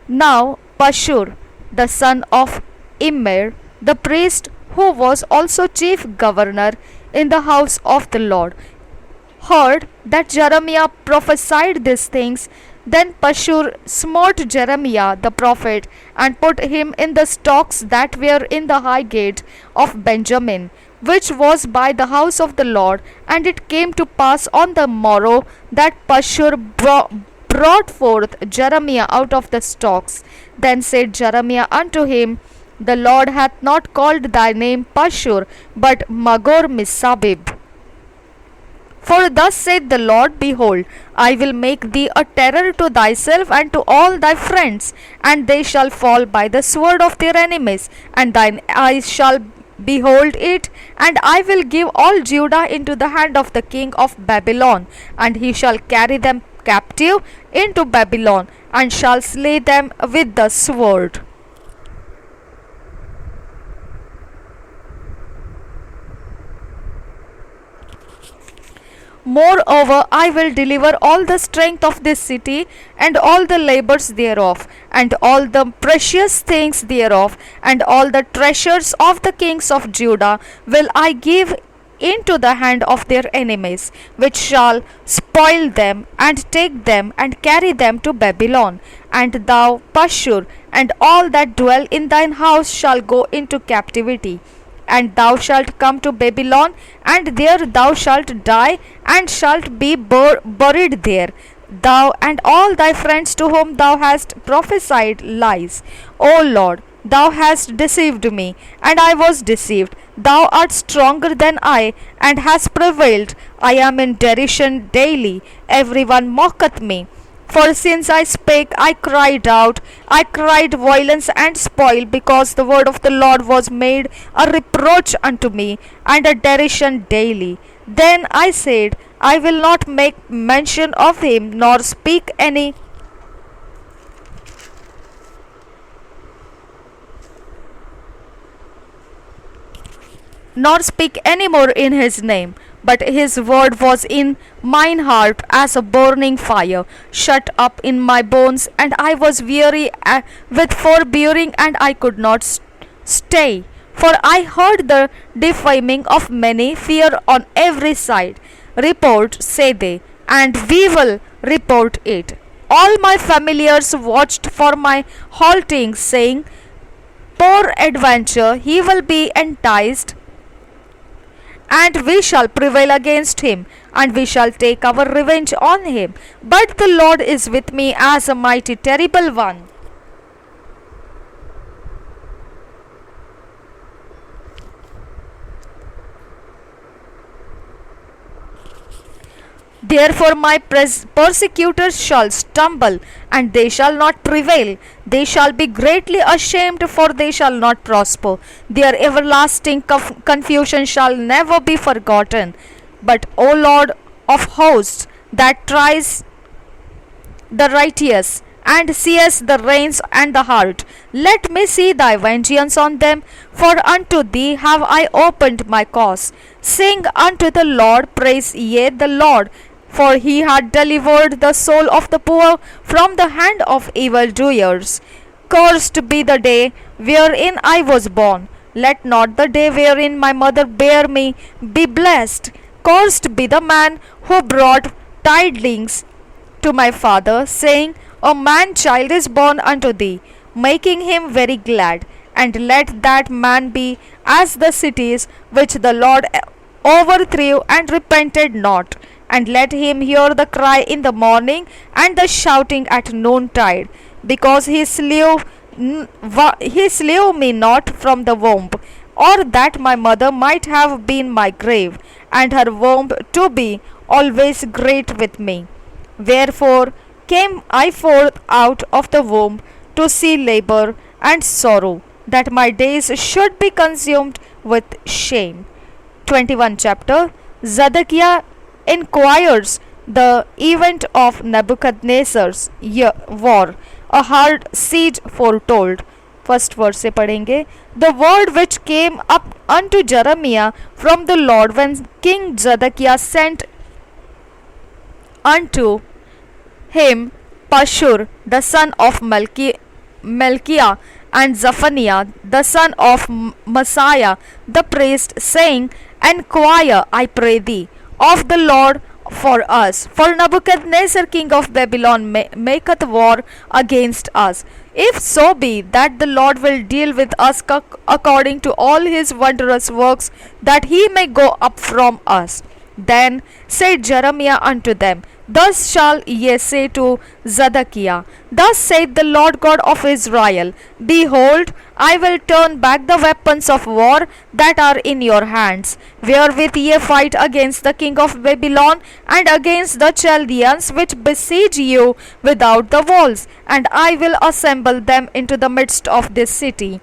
Now Pashur, the son of Immer, the priest, who was also chief governor in the house of the Lord, heard that Jeremiah prophesied these things. Then Pashur smote Jeremiah the prophet and put him in the stocks that were in the high gate of Benjamin, which was by the house of the Lord. And it came to pass on the morrow that Pashur brought forth Jeremiah out of the stocks. Then said Jeremiah unto him, The Lord hath not called thy name Pashur, but Magor Missabib. For thus saith the Lord, Behold, I will make thee a terror to thyself and to all thy friends, and they shall fall by the sword of their enemies, and thine eyes shall behold it. And I will give all Judah into the hand of the king of Babylon, and he shall carry them captive into Babylon, and shall slay them with the sword. Moreover, I will deliver all the strength of this city, and all the labors thereof, and all the precious things thereof, and all the treasures of the kings of Judah will I give into the hand of their enemies, which shall spoil them, and take them, and carry them to Babylon. And thou, Pashur, and all that dwell in thine house shall go into captivity. And thou shalt come to Babylon, and there thou shalt die, and shalt be buried there, thou and all thy friends to whom thou hast prophesied lies. O Lord, thou hast deceived me, and I was deceived. Thou art stronger than I, and hast prevailed. I am in derision daily, every one mocketh me. For since I spake, I cried out, I cried violence and spoil, because the word of the Lord was made a reproach unto me, and a derision daily. Then I said, I will not make mention of him, nor speak any more in his name. But his word was in mine heart as a burning fire, shut up in my bones, and I was weary with forbearing, and I could not stay. For I heard the defaming of many, fear on every side. Report, say they, and we will report it. All my familiars watched for my halting, saying, Poor adventure, he will be enticed, and we shall prevail against him, and we shall take our revenge on him. But the Lord is with me as a mighty terrible one. Therefore my persecutors shall stumble, and they shall not prevail. They shall be greatly ashamed, for they shall not prosper. Their everlasting confusion shall never be forgotten. But, O Lord of hosts, that tries the righteous, and seest the reins and the heart. Let me see thy vengeance on them, for unto thee have I opened my cause. Sing unto the Lord, praise ye the Lord, for he hath delivered the soul of the poor from the hand of evildoers. Cursed be the day wherein I was born. Let not the day wherein my mother bare me be blessed. Cursed be the man who brought tidings to my father, saying, a man child is born unto thee, making him very glad. And let that man be as the cities which the Lord overthrew and repented not. And let him hear the cry in the morning and the shouting at noontide, because he slew me not from the womb, or that my mother might have been my grave, and her womb to be always great with me. Wherefore came I forth out of the womb to see labor and sorrow, that my days should be consumed with shame. 21 chapter. Zedekiah inquires the event of Nebuchadnezzar's war, a hard siege foretold. First verse से पढ़ेंगे. The word which came up unto Jeremiah from the Lord when King Zedekiah sent unto him Pashur the son of Melchiah and Zephaniah the son of Messiah the priest, saying, Enquire, I pray thee, of the Lord for us, for Nebuchadnezzar king of Babylon maketh war against us. If so be that the Lord will deal with us according to all his wondrous works, that he may go up from us. Then said Jeremiah unto them, Thus shall ye say to Zedekiah, Thus saith the Lord God of Israel, Behold, I will turn back the weapons of war that are in your hands, wherewith ye fight against the king of Babylon, and against the Chaldeans which besiege you without the walls, and I will assemble them into the midst of this city.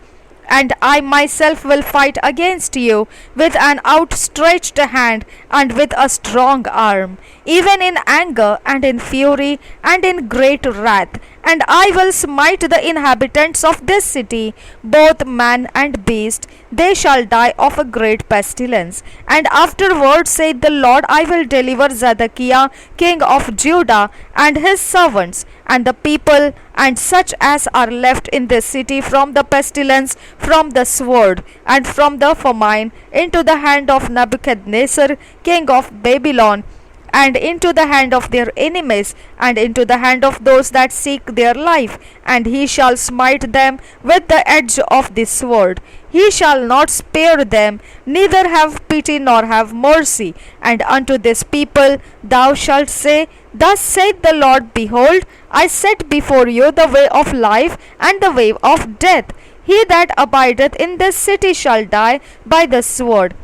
And I myself will fight against you with an outstretched hand and with a strong arm, even in anger and in fury and in great wrath. And I will smite the inhabitants of this city, both man and beast. They shall die of a great pestilence. And afterward, saith the Lord, I will deliver Zedekiah king of Judah and his servants and the people and such as are left in this city from the pestilence, from the sword, and from the famine, into the hand of Nebuchadnezzar king of Babylon, and into the hand of their enemies, and into the hand of those that seek their life. And he shall smite them with the edge of the sword. He shall not spare them, neither have pity nor have mercy. And unto this people thou shalt say, Thus saith the Lord, Behold, I set before you the way of life and the way of death. He that abideth in this city shall die by the sword,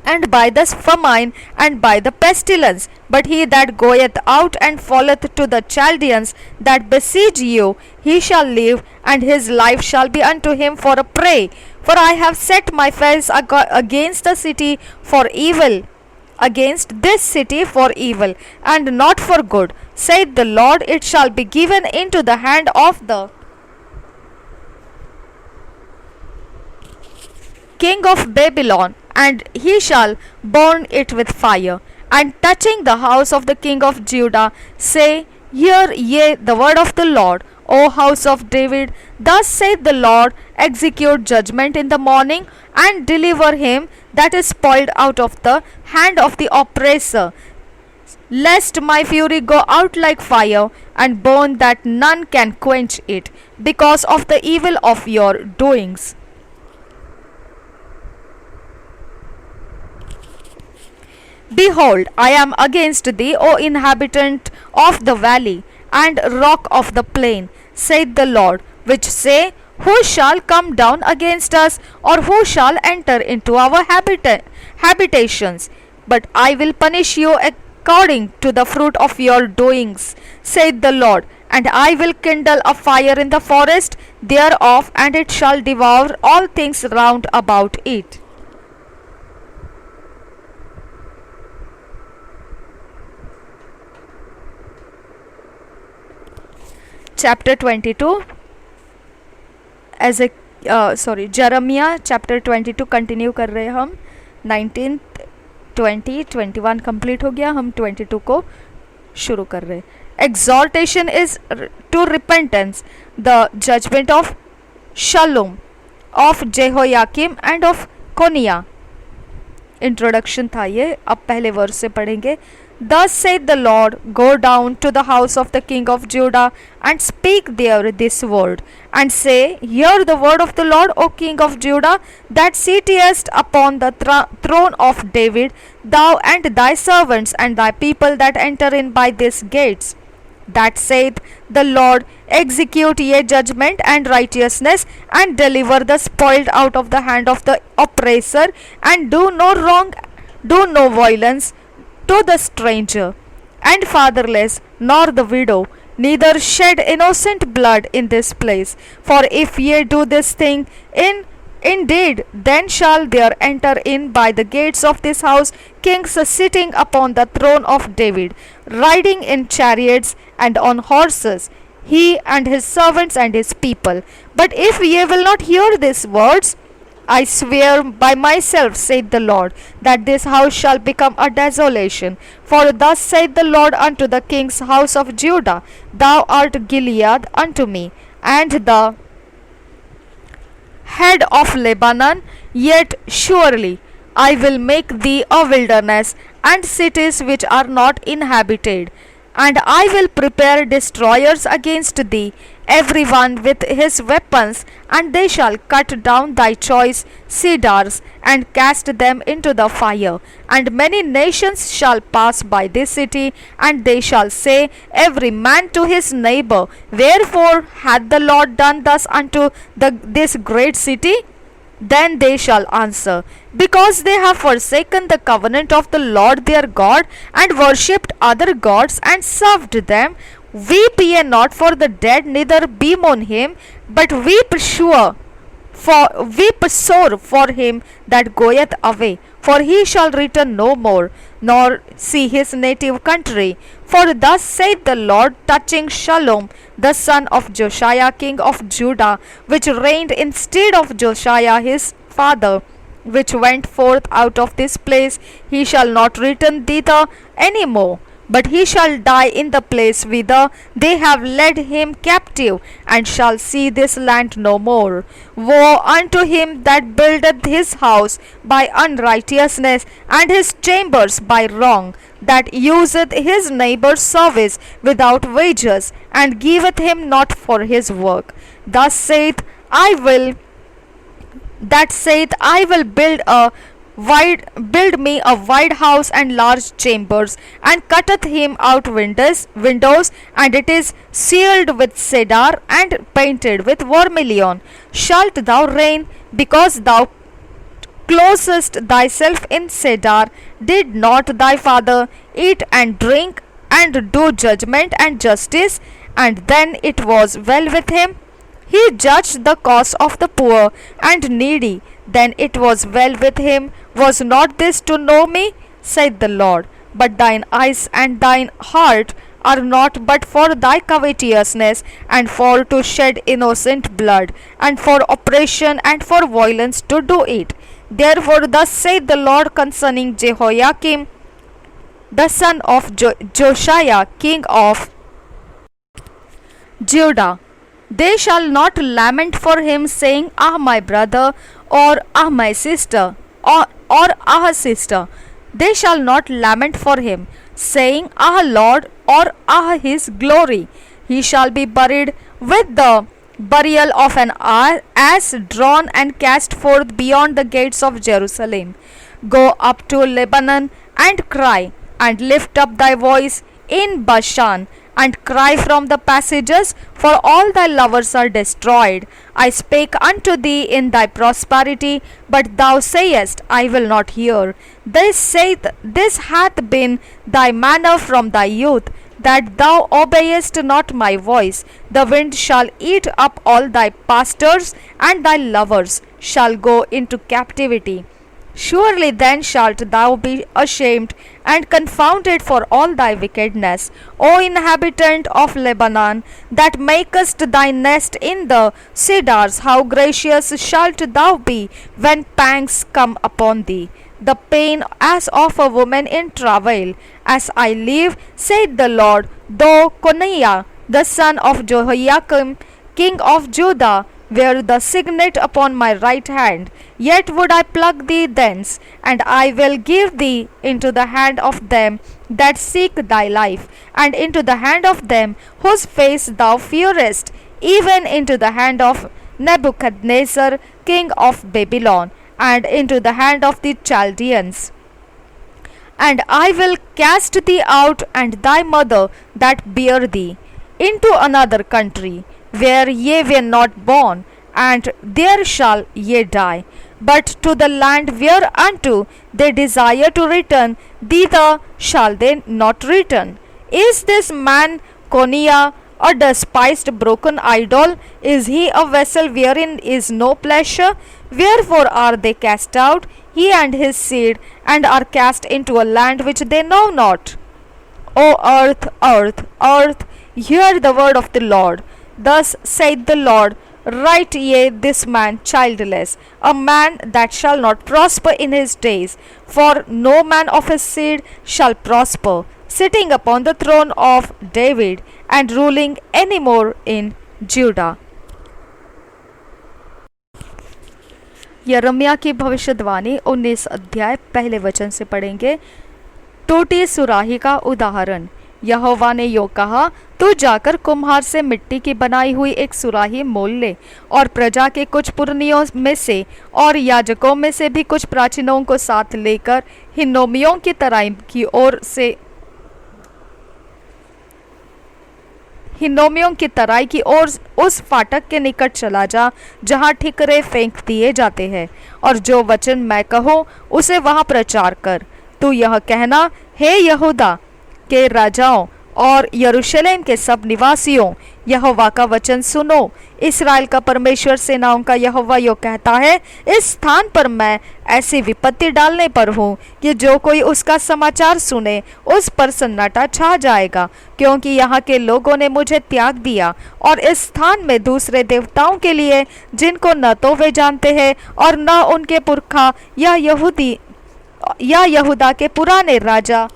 and by the famine, and by the pestilence. But he that goeth out and falleth to the Chaldeans that besiege you, he shall live, and his life shall be unto him for a prey. For I have set my face against the city for evil, against this city for evil, and not for good, saith the Lord. It shall be given into the hand of the king of Babylon, and he shall burn it with fire. And touching the house of the king of Judah, say, Hear ye the word of the Lord, O house of David. Thus saith the Lord, Execute judgment in the morning, and deliver him that is spoiled out of the hand of the oppressor, lest my fury go out like fire, and burn that none can quench it, because of the evil of your doings. Behold, I am against thee, O inhabitant of the valley, and rock of the plain, saith the Lord, which say, Who shall come down against us, or who shall enter into our habitations? But I will punish you according to the fruit of your doings, saith the Lord. And I will kindle a fire in the forest thereof, and it shall devour all things round about it. chapter 22 as a Jeremiah chapter 22 continue कर रहे हैं हम. 19, 20, 21 complete हो गया, हम 22 को शुरू कर रहे हैं. Exhortation is to repentance, the judgment of Shalom, of Jehoiakim and of Coniah. Introduction था ये. अब पहले वर्स से पढ़ेंगे. Thus saith the Lord, go down to the house of the king of Judah, and speak there this word, and say, Hear the word of the Lord, O king of Judah, that sittest upon the throne of David, thou and thy servants, and thy people that enter in by these gates. That saith the Lord, Execute ye judgment and righteousness, and deliver the spoiled out of the hand of the oppressor, and do no wrong, do no violence to the stranger and fatherless, nor the widow, neither shed innocent blood in this place. For if ye do this thing indeed, then shall there enter in by the gates of this house kings sitting upon the throne of David, riding in chariots and on horses, he and his servants and his people. But if ye will not hear these words, I swear by myself, saith the Lord, that this house shall become a desolation. For thus saith the Lord unto the king's house of Judah, Thou art Gilead unto me, and the head of Lebanon, yet surely I will make thee a wilderness, and cities which are not inhabited. And I will prepare destroyers against thee, every one with his weapons, and they shall cut down thy choice cedars, and cast them into the fire. And many nations shall pass by this city, and they shall say, every man to his neighbor, Wherefore hath the Lord done thus unto this great city? Then they shall answer, Because they have forsaken the covenant of the Lord their God, and worshipped other gods, and served them. Weep ye not for the dead, neither bemoan him, but weep sore for him that goeth away, for he shall return no more, nor see his native country. For thus saith the Lord touching Shalom, the son of Josiah king of Judah, which reigned instead of Josiah his father, which went forth out of this place, he shall not return thither any more, but he shall die in the place whither they have led him captive, and shall see this land no more. Woe unto him that buildeth his house by unrighteousness, and his chambers by wrong, that useth his neighbour's service without wages, and giveth him not for his work. Thus saith, I will build me a wide house and large chambers, and cutteth him out windows, and it is sealed with cedar and painted with vermilion. Shalt thou reign, because thou closest thyself in cedar? Did not thy father eat and drink, and do judgment and justice, and then it was well with him? He judged the cause of the poor and needy, then it was well with him. Was not this to know me? saith the Lord. But thine eyes and thine heart are not but for thy covetousness, and for to shed innocent blood, and for oppression and for violence to do it. Therefore thus saith the Lord concerning Jehoiakim, the son of Josiah, king of Judah, They shall not lament for him, saying, Ah, my brother, or Ah, my sister, or Ah, sister. They shall not lament for him, saying, Ah, Lord, or Ah, his glory. He shall be buried with the burial of an ass, drawn and cast forth beyond the gates of Jerusalem. Go up to Lebanon and cry, and lift up thy voice in Bashan, and cry from the passages, for all thy lovers are destroyed. I spake unto thee in thy prosperity, but thou sayest, I will not hear. This hath been thy manner from thy youth, that thou obeyest not my voice. The wind shall eat up all thy pastors, and thy lovers shall go into captivity. Surely then shalt thou be ashamed and confounded for all thy wickedness, O inhabitant of Lebanon, that makest thy nest in the cedars. How gracious shalt thou be when pangs come upon thee, the pain as of a woman in travail. As I live, saith the Lord, though Coniah the son of Jehoiakim, king of Judah, were the signet upon my right hand, yet would I pluck thee thence, and I will give thee into the hand of them that seek thy life, and into the hand of them whose face thou fearest, even into the hand of Nebuchadnezzar, king of Babylon, and into the hand of the Chaldeans. And I will cast thee out and thy mother that bare thee into another country, where ye were not born, and there shall ye die. But to the land whereunto they desire to return, thither shall they not return. Is this man Coniah a despised broken idol? Is he a vessel wherein is no pleasure? Wherefore are they cast out, he and his seed, and are cast into a land which they know not? O earth, earth, earth, hear the word of the Lord. Thus saith the Lord, write ye this man childless, a man that shall not prosper in his days, for no man of his seed shall prosper, sitting upon the throne of David, and ruling any more in Judah. यिर्मयाह की भविष्यवाणी 19 अध्याय पहले वचन से पढ़ेंगे। टूटी सुराही का उदाहरण। यहोवा ने यो कहा, तू जाकर कुम्हार से मिट्टी की बनाई हुई एक सुराही मोल ले, और प्रजा के कुछ पुरनियों में से और याजकों में से भी कुछ प्राचीनों को साथ लेकर हिन्नोमियों की तराई की ओर से हिन्नोमियों की तराई की ओर उस फाटक के निकट चला जा जहाँ ठिकरे फेंक दिए जाते हैं, और जो वचन मैं कहूँ उसे वहाँ प्रचार कर। तू यह कहना, हे यहूदा के राजाओं और यरूशलेम के सब निवासियों, यहोवा का वचन सुनो। इस्राएल का परमेश्वर सेनाओं का यहोवा यो कहता है, इस स्थान पर मैं ऐसी विपत्ति डालने पर हूँ कि जो कोई उसका समाचार सुने उस पर सन्नाटा छा जाएगा, क्योंकि यहाँ के लोगों ने मुझे त्याग दिया और इस स्थान में दूसरे देवताओं के लिए, जिनको न तो वे जानते हैं और न उनके पुरखा या यहूदा के पुराने राजा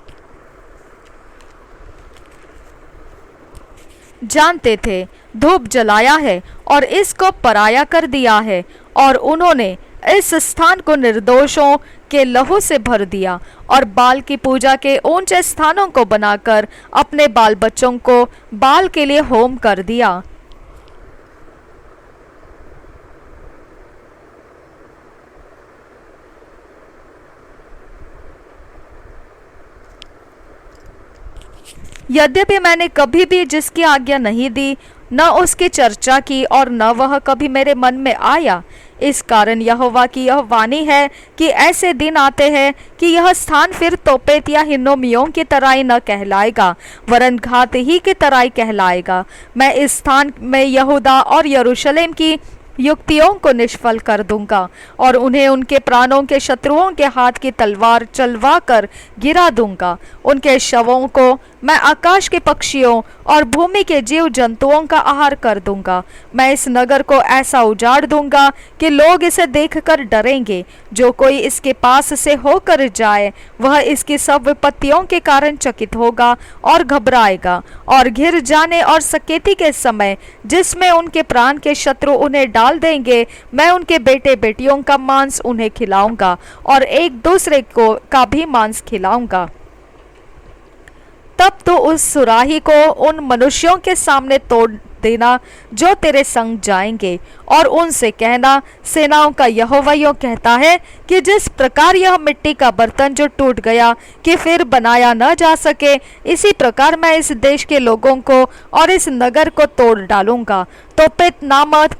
जानते थे, धूप जलाया है और इसको पराया कर दिया है, और उन्होंने इस स्थान को निर्दोषों के लहू से भर दिया और बाल की पूजा के ऊंचे स्थानों को बनाकर अपने बाल बच्चों को बाल के लिए होम कर दिया। यद्यपि मैंने कभी भी जिसकी आज्ञा नहीं दी, न उसकी चर्चा की, और न वह कभी मेरे मन में आया, इस कारण यहोवा की यह वाणी है कि ऐसे दिन आते हैं कि यह स्थान फिर तोपेत या हिन्नोमियों की तराई न कहलाएगा, वरन घात ही की तराई कहलाएगा। मैं इस स्थान में यहूदा और यरूशलेम की युक्तियों को निष्फल कर दूंगा, और उन्हें उनके प्राणों के शत्रुओं के हाथ की तलवार चलवा कर गिरा दूंगा। उनके शवों को मैं आकाश के पक्षियों और भूमि के जीव जंतुओं का आहार कर दूंगा। मैं इस नगर को ऐसा उजाड़ दूंगा कि लोग इसे देखकर डरेंगे। जो कोई इसके पास से होकर जाए वह इसकी सब विपत्तियों के कारण चकित होगा और घबराएगा, और घिर जाने और सकेती के समय जिसमें उनके प्राण के शत्रु उन्हें डाल देंगे, मैं उनके बेटे बेटियों का मांस उन्हें खिलाऊंगा और एक दूसरे को का भी मांस खिलाऊंगा। तब तो उस सुराही को उन मनुष्यों के सामने तोड़ देना जो तेरे संग जाएंगे, और उनसे कहना, सेनाओं का यहोवा यो कहता है कि जिस प्रकार यह मिट्टी का बर्तन जो टूट गया कि फिर बनाया न जा सके, इसी प्रकार मैं इस देश के लोगों को और इस नगर को तोड़ डालूंगा। तोपेत नामक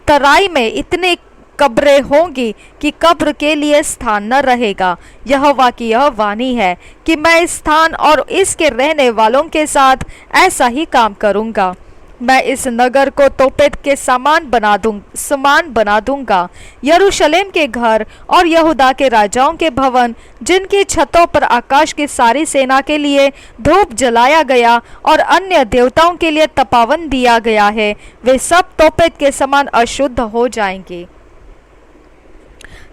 तराई में इतनी कब्रें होंगी कि कब्र के लिए स्थान न रहेगा। यहोवा की यह वाणी है कि मैं इस स्थान और इसके रहने वालों के साथ ऐसा ही काम करूंगा। मैं इस नगर को तोपेत के समान बना दूंगा। यरूशलेम के घर और यहूदा के राजाओं के भवन, जिनकी छतों पर आकाश की सारी सेना के लिए धूप जलाया गया और अन्य देवताओं के लिए तपावन दिया गया है, वे सब तोपेत के समान अशुद्ध हो जाएंगे।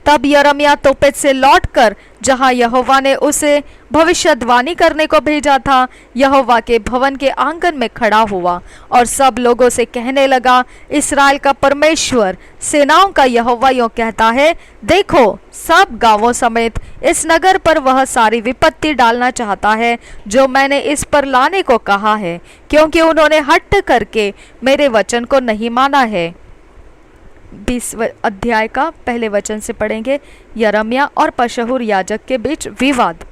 तब यिर्मयाह तोपेत से लौटकर जहां यहोवा ने उसे भविष्यवाणी करने को भेजा था, यहोवा के भवन के आंगन में खड़ा हुआ और सब लोगों से कहने लगा, इस्राएल का परमेश्वर सेनाओं का यहोवा यूं कहता है, देखो, सब गांवों समेत इस नगर पर वह सारी विपत्ति डालना चाहता है जो मैंने इस पर लाने को कहा है, क्योंकि उन्होंने हठ करके मेरे वचन को नहीं माना है। 20 अध्याय का पहले वचन से पढ़ेंगे। यिर्मयाह और पशहूर याजक के बीच विवाद।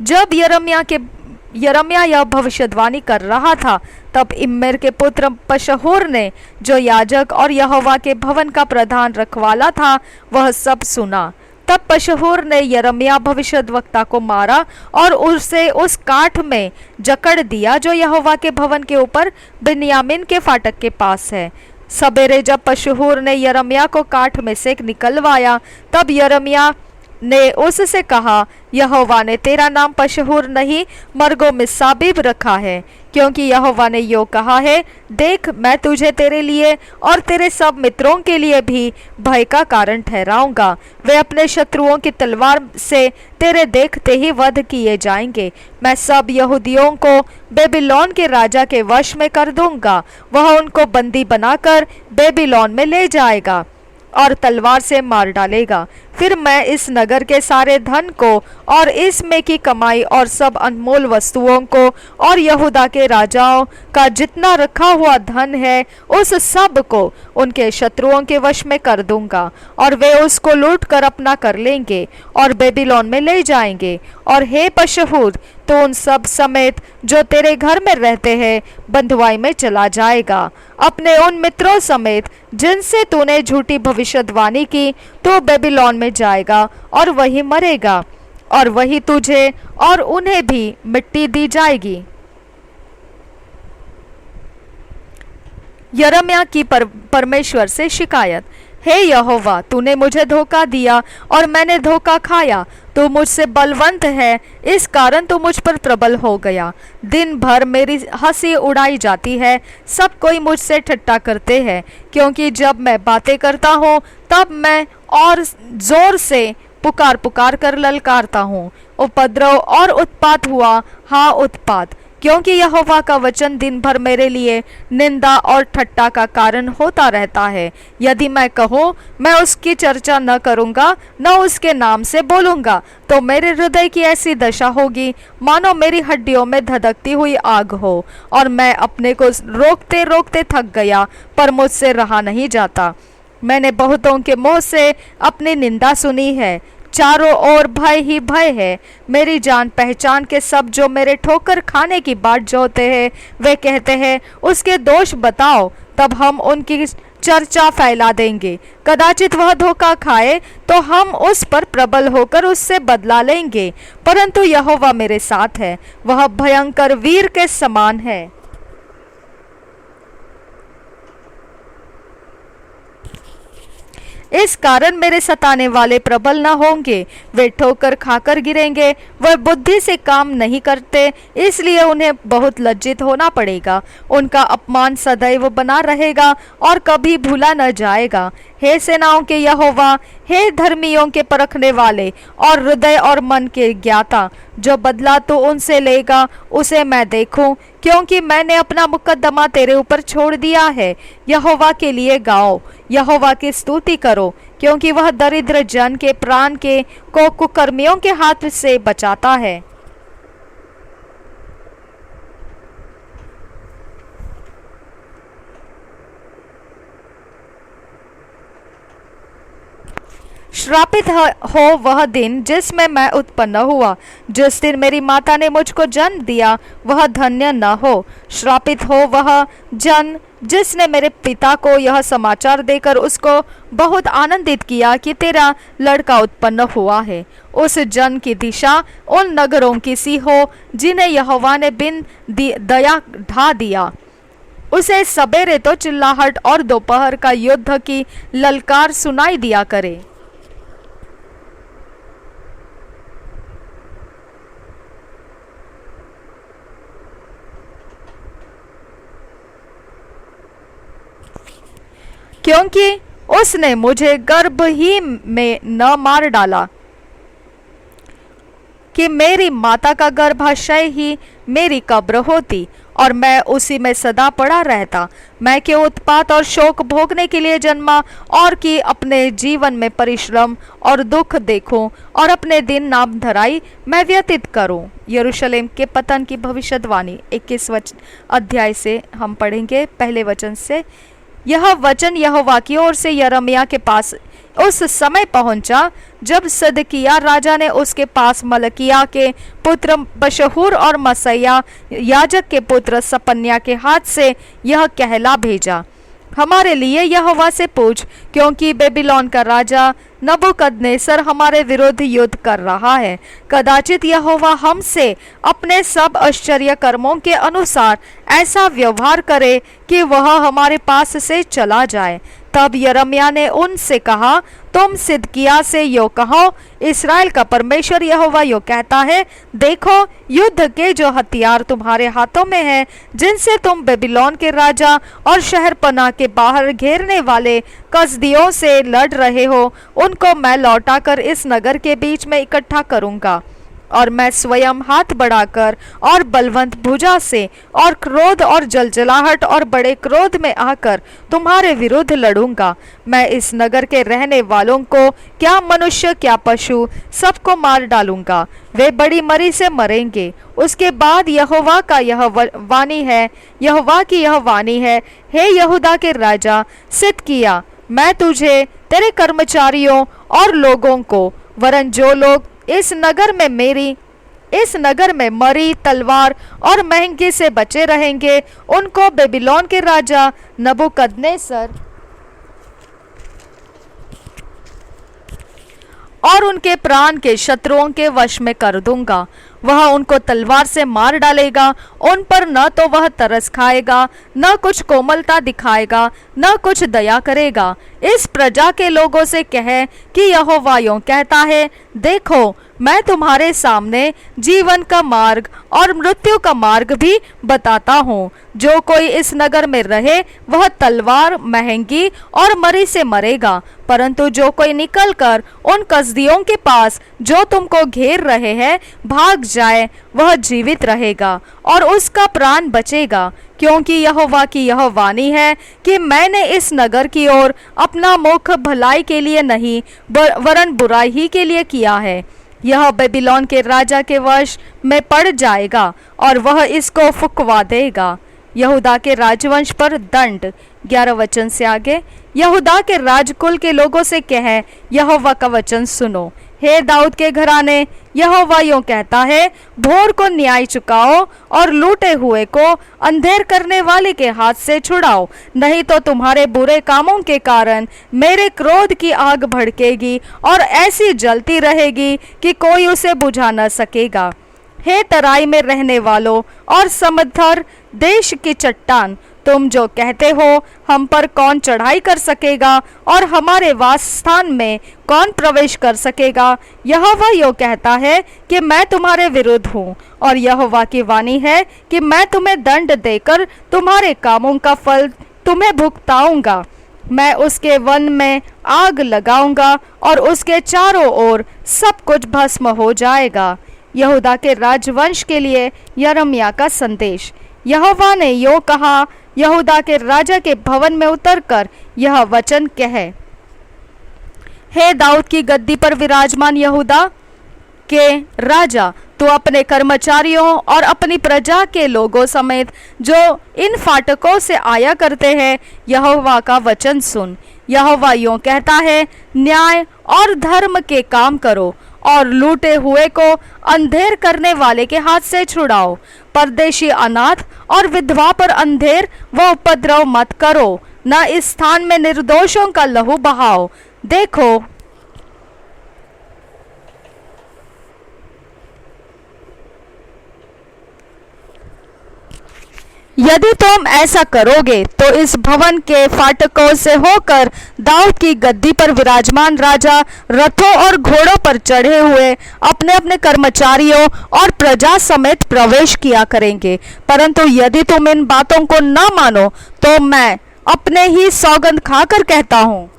जब यिर्मयाह यह भविष्यवाणी कर रहा था, तब इम्मेर के पुत्र पशहूर ने, जो याजक और यहोवा के भवन का प्रधान रखवाला था, वह सब सुना। तब पशहूर ने यिर्मयाह भविष्यद्वक्ता को मारा और उसे उस काठ में जकड़ दिया जो यहोवा के भवन के ऊपर बिन्यामीन के फाटक के पास है। सवेरे जब पशहूर ने यिर्मयाह को काठ में से निकलवाया, तब यिर्मयाह ने उससे कहा, यहोवा ने तेरा नाम पशहूर नहीं मरगो मिस्साबीब रखा है, क्योंकि यहोवा ने यो कहा है, देख, मैं तुझे तेरे लिए और तेरे सब मित्रों के लिए भी भय का कारण ठहराऊंगा। वे अपने शत्रुओं की तलवार से तेरे देखते ही वध किए जाएंगे। मैं सब यहूदियों को बेबीलोन के राजा के वश में कर दूंगा। वह उनको बंदी बनाकर बेबीलोन में ले जाएगा और तलवार से मार डालेगा। फिर मैं इस नगर के सारे धन को और इसमें की कमाई और सब अनमोल वस्तुओं को और यहूदा के राजाओं का जितना रखा हुआ धन है, उस सब को उनके शत्रुओं के वश में कर दूंगा और वे उसको लूट कर अपना कर लेंगे और बेबीलोन में ले जाएंगे। और हे पशहूर, तो उन सब समेत जो तेरे घर में रहते हैं बंधुआई में चला जाएगा, अपने उन मित्रों समेत जिनसे तूने झूठी भविष्यवाणी की, तो बेबीलोन में जाएगा और वही मरेगा और वही तुझे और उन्हें भी मिट्टी दी जाएगी। यिर्मयाह की परमेश्वर से शिकायत। हे यहोवा, तूने मुझे धोखा दिया और मैंने धोखा खाया। तू मुझसे बलवंत है, इस कारण तू मुझ पर प्रबल हो गया। दिन भर मेरी हंसी उड़ाई जाती है, सब कोई मुझसे ठट्ठा करते हैं, क्योंकि जब मैं बातें करता हूँ तब मैं और जोर से पुकार पुकार कर ललकारता हूँ। उपद्रव और उत्पात हुआ, हाँ उत्पात, क्योंकि यहोवा का वचन दिन भर मेरे लिए निंदा और ठट्ठा का कारण होता रहता है। यदि मैं कहूँ मैं उसकी चर्चा न करूँगा, न उसके नाम से बोलूँगा, तो मेरे हृदय की ऐसी दशा होगी मानो मेरी हड्डियों में धधकती हुई आग हो, और मैं अपने को रोकते रोकते थक गया, पर मुझसे रहा नहीं जाता। मैंने बहुतों के मुँह से अपनी निंदा सुनी है, चारों ओर भय ही भय है। मेरी जान पहचान के सब जो मेरे ठोकर खाने की बाट जोते हैं, वे कहते हैं, उसके दोष बताओ, तब हम उनकी चर्चा फैला देंगे। कदाचित वह धोखा खाए तो हम उस पर प्रबल होकर उससे बदला लेंगे, परंतु यहोवा मेरे साथ है, वह भयंकर वीर के समान है। इस कारण मेरे सताने वाले प्रबल न होंगे, वे ठोकर खाकर गिरेंगे। वह बुद्धि से काम नहीं करते, इसलिए उन्हें बहुत लज्जित होना पड़ेगा। उनका अपमान सदैव बना रहेगा और कभी भूला न जाएगा। हे सेनाओं के यहोवा, हे धर्मियों के परखने वाले और हृदय और मन के ज्ञाता, जो बदला तो उनसे लेगा उसे मैं देखूं, क्योंकि मैंने अपना मुकद्दमा तेरे ऊपर छोड़ दिया है। यहोवा के लिए गाओ, यहोवा की स्तुति करो, क्योंकि वह दरिद्र जन के प्राण के को कुकर्मियों के हाथ से बचाता है। श्रापित हो वह दिन जिसमें मैं उत्पन्न हुआ, जिस दिन मेरी माता ने मुझको जन्म दिया, वह धन्य न हो। श्रापित हो वह जन जिसने मेरे पिता को यह समाचार देकर उसको बहुत आनंदित किया कि तेरा लड़का उत्पन्न हुआ है। उस जन की दिशा उन नगरों की सी हो जिन्हें यहोवा ने बिन दया ढा दिया। उसे सवेरे तो चिल्लाहट और दोपहर का युद्ध की ललकार सुनाई दिया करे। क्योंकि उसने मुझे गर्भ ही में न मार डाला कि मेरी माता का गर्भाशय ही मेरी कब्र होती और मैं उसी में सदा पड़ा रहता। मैं क्यों उत्पात और शोक भोगने के लिए जन्मा और कि अपने जीवन में परिश्रम और दुख देखूं और अपने दिन नाम धराई मैं व्यतीत करूं। यरूशलेम के पतन की भविष्यवाणी 21 अध्याय से हम पढ़ेंगे पहले वचन से। यह वचन यहोवा की ओर से यिर्मयाह के पास उस समय पहुंचा जब सिदकिय्याह राजा ने उसके पास मलकिय्याह के पुत्र पशहूर और मसैया याजक के पुत्र सपन्याह के हाथ से यह कहला भेजा, हमारे लिए यहोवा से पूछ, क्योंकि बेबीलोन का राजा नबूकदनेस्सर हमारे विरुद्ध युद्ध कर रहा है। कदाचित यहोवा हमसे अपने सब आश्चर्य कर्मों के अनुसार ऐसा व्यवहार करे कि वह हमारे पास से चला जाए। तब यिर्मयाह ने उनसे कहा, तुम सिदकिय्याह से यो कहो, इस्राएल का परमेश्वर यहोवा यो कहता है, देखो युद्ध के जो हथियार तुम्हारे हाथों में हैं, जिनसे तुम बेबीलोन के राजा और शहरपनाह के बाहर घेरने वाले कसदियों से लड़ रहे हो, उनको मैं लौटाकर इस नगर के बीच में इकट्ठा करूंगा और मैं स्वयं हाथ बढ़ाकर और बलवंत भुजा से और क्रोध और जलजलाहट और बड़े क्रोध में आकर तुम्हारे विरुद्ध लड़ूंगा। मैं इस नगर के रहने वालों को, क्या मनुष्य क्या पशु, सबको मार डालूंगा। वे बड़ी मरी से मरेंगे। उसके बाद यहोवा की यह वाणी है, हे यहूदा के राजा सिदकिय्याह, मैं तुझे, तेरे कर्मचारियों और लोगों को, वरन जो लोग इस नगर में मरी, तलवार और महंगी से बचे रहेंगे, उनको बेबीलोन के राजा नबूकदनेस्सर और उनके प्राण के शत्रुओं के वश में कर दूंगा। वह उनको तलवार से मार डालेगा। उन पर न तो वह तरस खाएगा, न कुछ कोमलता दिखाएगा, न कुछ दया करेगा। इस प्रजा के लोगों से कहे कि यहोवा यों कहता है, देखो मैं तुम्हारे सामने जीवन का मार्ग और मृत्यु का मार्ग भी बताता हूँ। जो कोई इस नगर में रहे वह तलवार, महंगी और मरी से मरेगा, परंतु जो कोई निकलकर उन कसदियों के पास जो तुमको घेर रहे हैं भाग जाए, वह जीवित रहेगा और उसका प्राण बचेगा। क्योंकि यहोवा की यह वाणी है कि मैंने इस नगर की ओर अपना मुख भलाई के लिए नहीं वरन बुराई ही के लिए किया है। यह बेबीलोन के राजा के वश में पड़ जाएगा और वह इसको फुकवा देगा। यहूदा के राजवंश पर दंड। 11 वचन से आगे। यहूदा के राजकुल के लोगों से कहे, यहोवा का वचन सुनो। हे दाऊद के घराने, यहोवा यों कहता है, भोर को न्याय चुकाओ और लूटे हुए को अंधेर करने वाले के हाथ से छुड़ाओ, नहीं तो तुम्हारे बुरे कामों के कारण मेरे क्रोध की आग भड़केगी और ऐसी जलती रहेगी कि कोई उसे बुझा न सकेगा। हे तराई में रहने वालों और समथर देश की चट्टान, तुम जो कहते हो हम पर कौन चढ़ाई कर सकेगा और हमारे वास स्थान में कौन प्रवेश कर सकेगा, यहोवा यो कहता है कि मैं तुम्हारे विरुद्ध हूँ और यहोवा की वाणी है कि मैं तुम्हें दंड देकर तुम्हारे कामों का फल तुम्हें भुगताऊंगा। मैं उसके वन में आग लगाऊंगा और उसके चारों ओर सब कुछ भस्म हो जाएगा। यहूदा के राजवंश के लिए यिर्मयाह का संदेश। यहोवा ने यो कहा, यहूदा के राजा के भवन में उतरकर यह वचन कहे, हे दाऊद की गद्दी पर विराजमान यहूदा के राजा, तू अपने कर्मचारियों और अपनी प्रजा के लोगों समेत जो इन फाटकों से आया करते हैं, यहोवा का वचन सुन। यहोवा यों कहता है, न्याय और धर्म के काम करो और लूटे हुए को अंधेर करने वाले के हाथ से छुड़ाओ। परदेशी, अनाथ और विधवा पर अंधेर व उपद्रव मत करो, न इस स्थान में निर्दोषों का लहू बहाओ। देखो यदि तुम ऐसा करोगे तो इस भवन के फाटकों से होकर दाऊद की गद्दी पर विराजमान राजा रथों और घोड़ों पर चढ़े हुए अपने अपने कर्मचारियों और प्रजा समेत प्रवेश किया करेंगे। परंतु यदि तुम इन बातों को न मानो तो मैं अपने ही सौगंध खाकर कहता हूँ,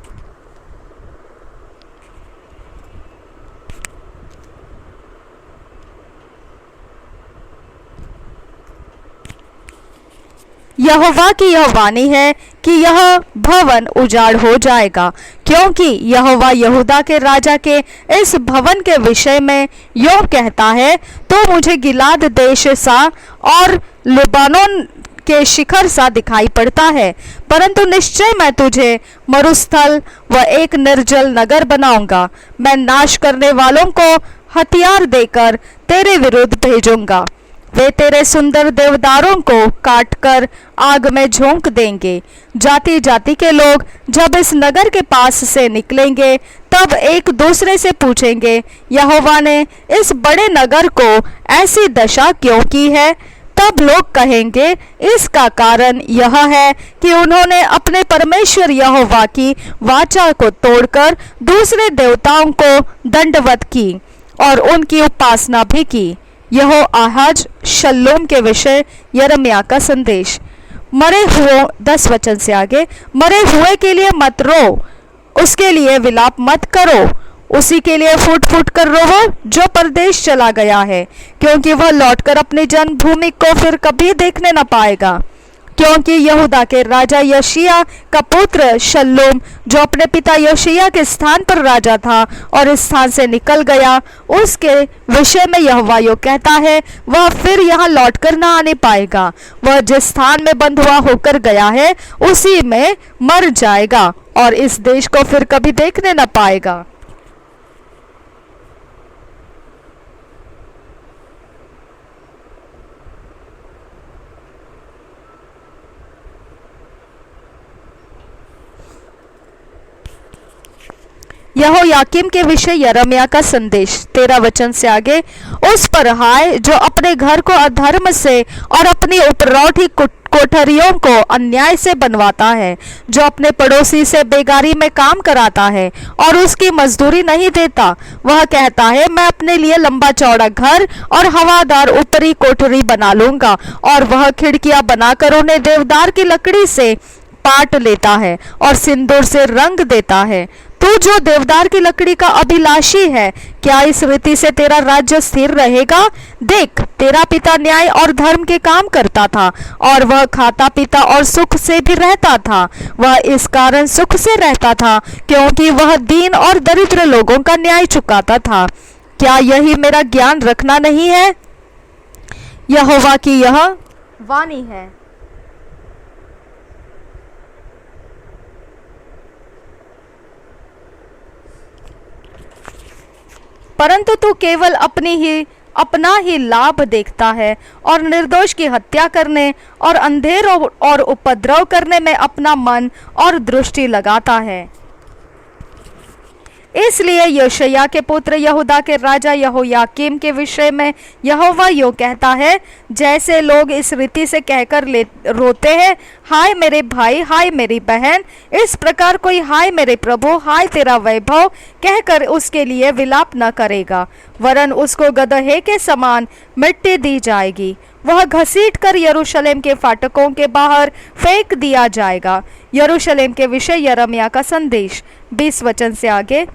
यहोवा की यह वाणी है कि यह भवन उजाड़ हो जाएगा, क्योंकि यहोवा यहूदा के राजा के इस भवन के विषय में यों कहता है, तो मुझे गिलाद देश सा और लेबानोन के शिखर सा दिखाई पड़ता है, परंतु निश्चय मैं तुझे मरुस्थल व एक निर्जल नगर बनाऊंगा। मैं नाश करने वालों को हथियार देकर तेरे विरुद्ध भेजूंगा। वे तेरे सुंदर देवदारों को काटकर आग में झोंक देंगे। जाति जाति के लोग जब इस नगर के पास से निकलेंगे तब एक दूसरे से पूछेंगे, यहोवा ने इस बड़े नगर को ऐसी दशा क्यों की है? तब लोग कहेंगे, इसका कारण यह है कि उन्होंने अपने परमेश्वर यहोवा की वाचा को तोड़कर दूसरे देवताओं को दंडवत की और उनकी उपासना भी की। यहोआहाज शल्लूम के विषय यिर्मयाह का संदेश। मरे हुए 10 वचन से आगे, मरे हुए के लिए मत रो, उसके लिए विलाप मत करो, उसी के लिए फूट फूट कर रोवो जो परदेश चला गया है, क्योंकि वह लौटकर अपनी जन्मभूमि को फिर कभी देखने न पाएगा। क्योंकि यहूदा के राजा योशिय्याह का पुत्र शल्लूम, जो अपने पिता योशिय्याह के स्थान पर राजा था और इस स्थान से निकल गया, उसके विषय में यहोवा यूँ कहता है, वह फिर यहाँ लौटकर न आने पाएगा। वह जिस स्थान में बंधुआ होकर गया है उसी में मर जाएगा और इस देश को फिर कभी देखने न पाएगा। यहोयाकीम के विषय यिर्मयाह का संदेश। 13 वचन से आगे, उस पर हाय जो अपने घर को अधर्म से और अपनी उपरौठी कोठरियों को अन्याय से बनवाता है, जो अपने पड़ोसी से बेगारी में काम कराता है और उसकी मजदूरी नहीं देता। वह कहता है, मैं अपने लिए लंबा चौड़ा घर और हवादार ऊपरी कोठरी बना लूंगा, और वह खिड़कियां बनाकर उन्हें देवदार की लकड़ी से पाट लेता है और सिंदूर से रंग देता है। तू जो देवदार की लकड़ी का अभिलाषी है, क्या इस रीति से तेरा राज्य स्थिर रहेगा? देख, तेरा पिता न्याय और धर्म के काम करता था और वह खाता पीता और सुख से भी रहता था। वह इस कारण सुख से रहता था क्योंकि वह दीन और दरिद्र लोगों का न्याय चुकाता था। क्या यही मेरा ज्ञान रखना नहीं है? यहोवा की यह वाणी है। परंतु तू केवल अपना ही लाभ देखता है और निर्दोष की हत्या करने और अंधेरों और उपद्रव करने में अपना मन और दृष्टि लगाता है। इसलिए योशिय्याह के पुत्र यहूदा के राजा यहोयाकीम के विषय में यहोवा यूँ कहता है, जैसे लोग इस रीति से कहकर रोते हैं, हाय मेरे भाई, हाय मेरी बहन, इस प्रकार कोई हाय मेरे प्रभु, हाय तेरा वैभव कहकर उसके लिए विलाप न करेगा, वरन उसको गदहे के समान मिट्टी दी जाएगी। वह घसीट कर यरूशलेम के फाटकों के बाहर फेंक दिया जाएगा। यरूशलेम के विषय यिर्मयाह का संदेश। 20 वचन से आगे,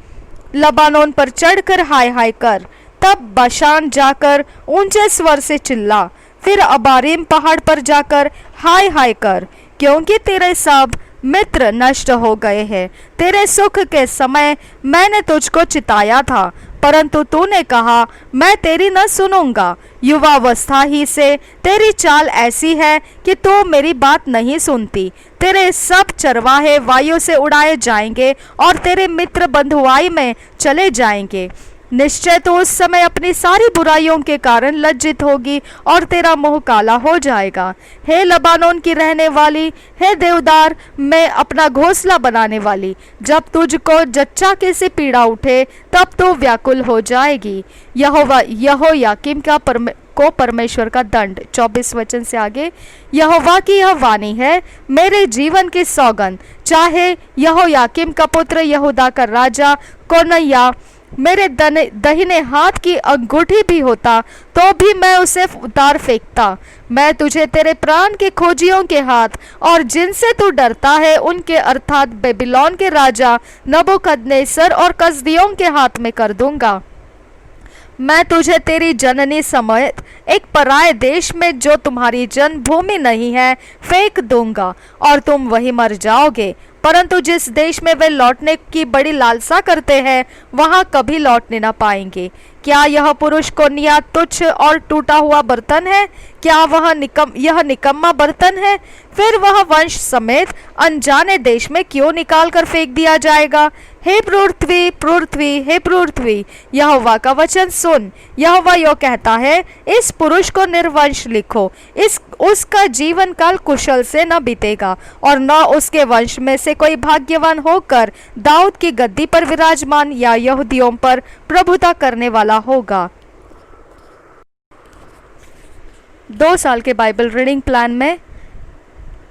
लबानोन पर चढ़कर हाय हाय कर, तब बाशान जाकर ऊंचे स्वर से चिल्ला, फिर अबारीम पहाड़ पर जाकर हाय हाय कर, क्योंकि तेरे सब मित्र नष्ट हो गए हैं। तेरे सुख के समय मैंने तुझको चिताया था, परंतु तूने कहा, मैं तेरी न सुनूंगा। युवावस्था ही से तेरी चाल ऐसी है कि तू मेरी बात नहीं सुनती। तेरे सब चरवाहे वायु से उड़ाए जाएंगे और तेरे मित्र बंधुआई में चले जाएंगे। निश्चय तो उस समय अपनी सारी बुराइयों के कारण लज्जित होगी और तेरा मुंह काला हो जाएगा। हे लबानोन की रहने वाली, हे देवदार में अपना घोंसला बनाने वाली, जब तुझको जच्चा के से पीड़ा उठे तब तो व्याकुल हो जाएगी। यहोयाकीम को परमेश्वर का दंड। 24 वचन से आगे, यहोवा की यह वाणी है, मेरे जीवन की सौगंध, चाहे यहोयाकीम का पुत्र यहूदा का राजा कोनैया मेरे दाहिने हाथ की अंगूठी भी होता तो भी मैं उसे उतार फेंकता। मैं तुझे तेरे प्राण के खोजियों के हाथ और जिनसे तू डरता है उनके अर्थात बेबीलोन के राजा नबूकदनेस्सर और कसदियों के हाथ में कर दूंगा। मैं तुझे तेरी जननी समेत एक पराये देश में जो तुम्हारी जन्मभूमि नहीं है फेंक दूंगा और तुम वहीं मर जाओगे। परंतु जिस देश में वे लौटने की बड़ी लालसा करते हैं वहां कभी लौटने न पाएंगे। क्या यह पुरुष कोन्या तुच्छ और टूटा हुआ बर्तन है? क्या यह निकम्मा बर्तन है? फिर वह वंश समेत अनजाने देश में क्यों निकाल कर फेंक दिया जाएगा? हे पृथ्वी पृथ्वी, हे पृथ्वी, यहोवा का वचन सुन। यहोवा यो कहता है, इस पुरुष को निर्वंश लिखो, उसका जीवन काल कुशल से न बीतेगा और न उसके वंश में से कोई भाग्यवान होकर दाऊद की गद्दी पर विराजमान या यहूदियों पर प्रभुता करने वाला होगा। 2 साल के बाइबल रीडिंग प्लान में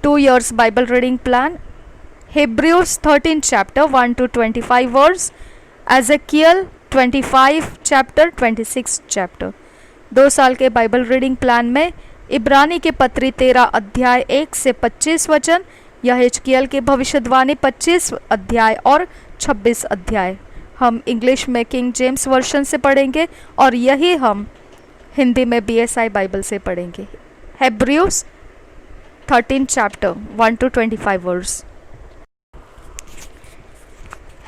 2 years Bible reading plan, Hebrews 13 chapter 1 to 25 verse, Ezekiel 25 chapter 26 chapter। 2 साल के बाइबल रीडिंग प्लान में इब्रानी के पत्री 13 अध्याय 1 से 25 वचन, यहेजकियल की भविष्यवाणी 25 अध्याय और 26 अध्याय। हम इंग्लिश में किंग जेम्स वर्शन से पढ़ेंगे और यही हम हिंदी में BSI बाइबल से पढ़ेंगे। Hebrews 13 chapter 1 to 25 verse।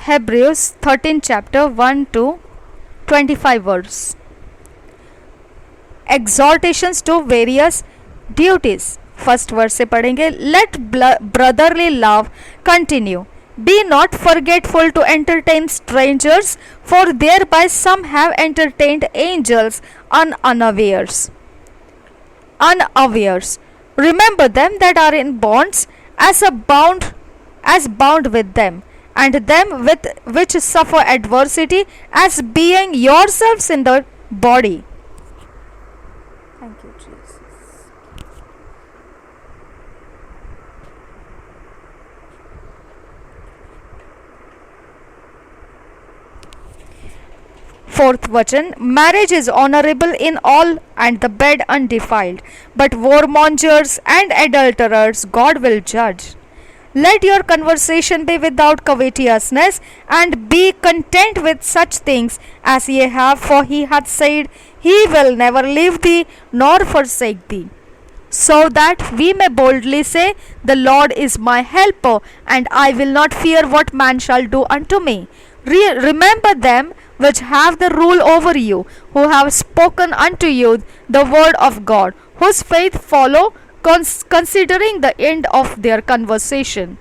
Hebrews 13 chapter 1 to 25 verse। Exhortations to various duties। First verse से पढ़ेंगे, Let brotherly love continue। Be not forgetful to entertain strangers, for thereby some have entertained angels unawares। Remember them that are in bonds, as bound with them, and them which suffer adversity, as being yourselves in the body। Thank you, Jesus। Fourth वचन, Marriage is honorable in all and the bed undefiled, but whoremongers and adulterers God will judge। Let your conversation be without covetousness, and be content with such things as ye have, for he hath said, He will never leave thee nor forsake thee। So that we may boldly say, The Lord is my helper, and I will not fear what man shall do unto me। Remember them which have the rule over you, who have spoken unto you the word of God, whose faith follow, considering the end of their conversation।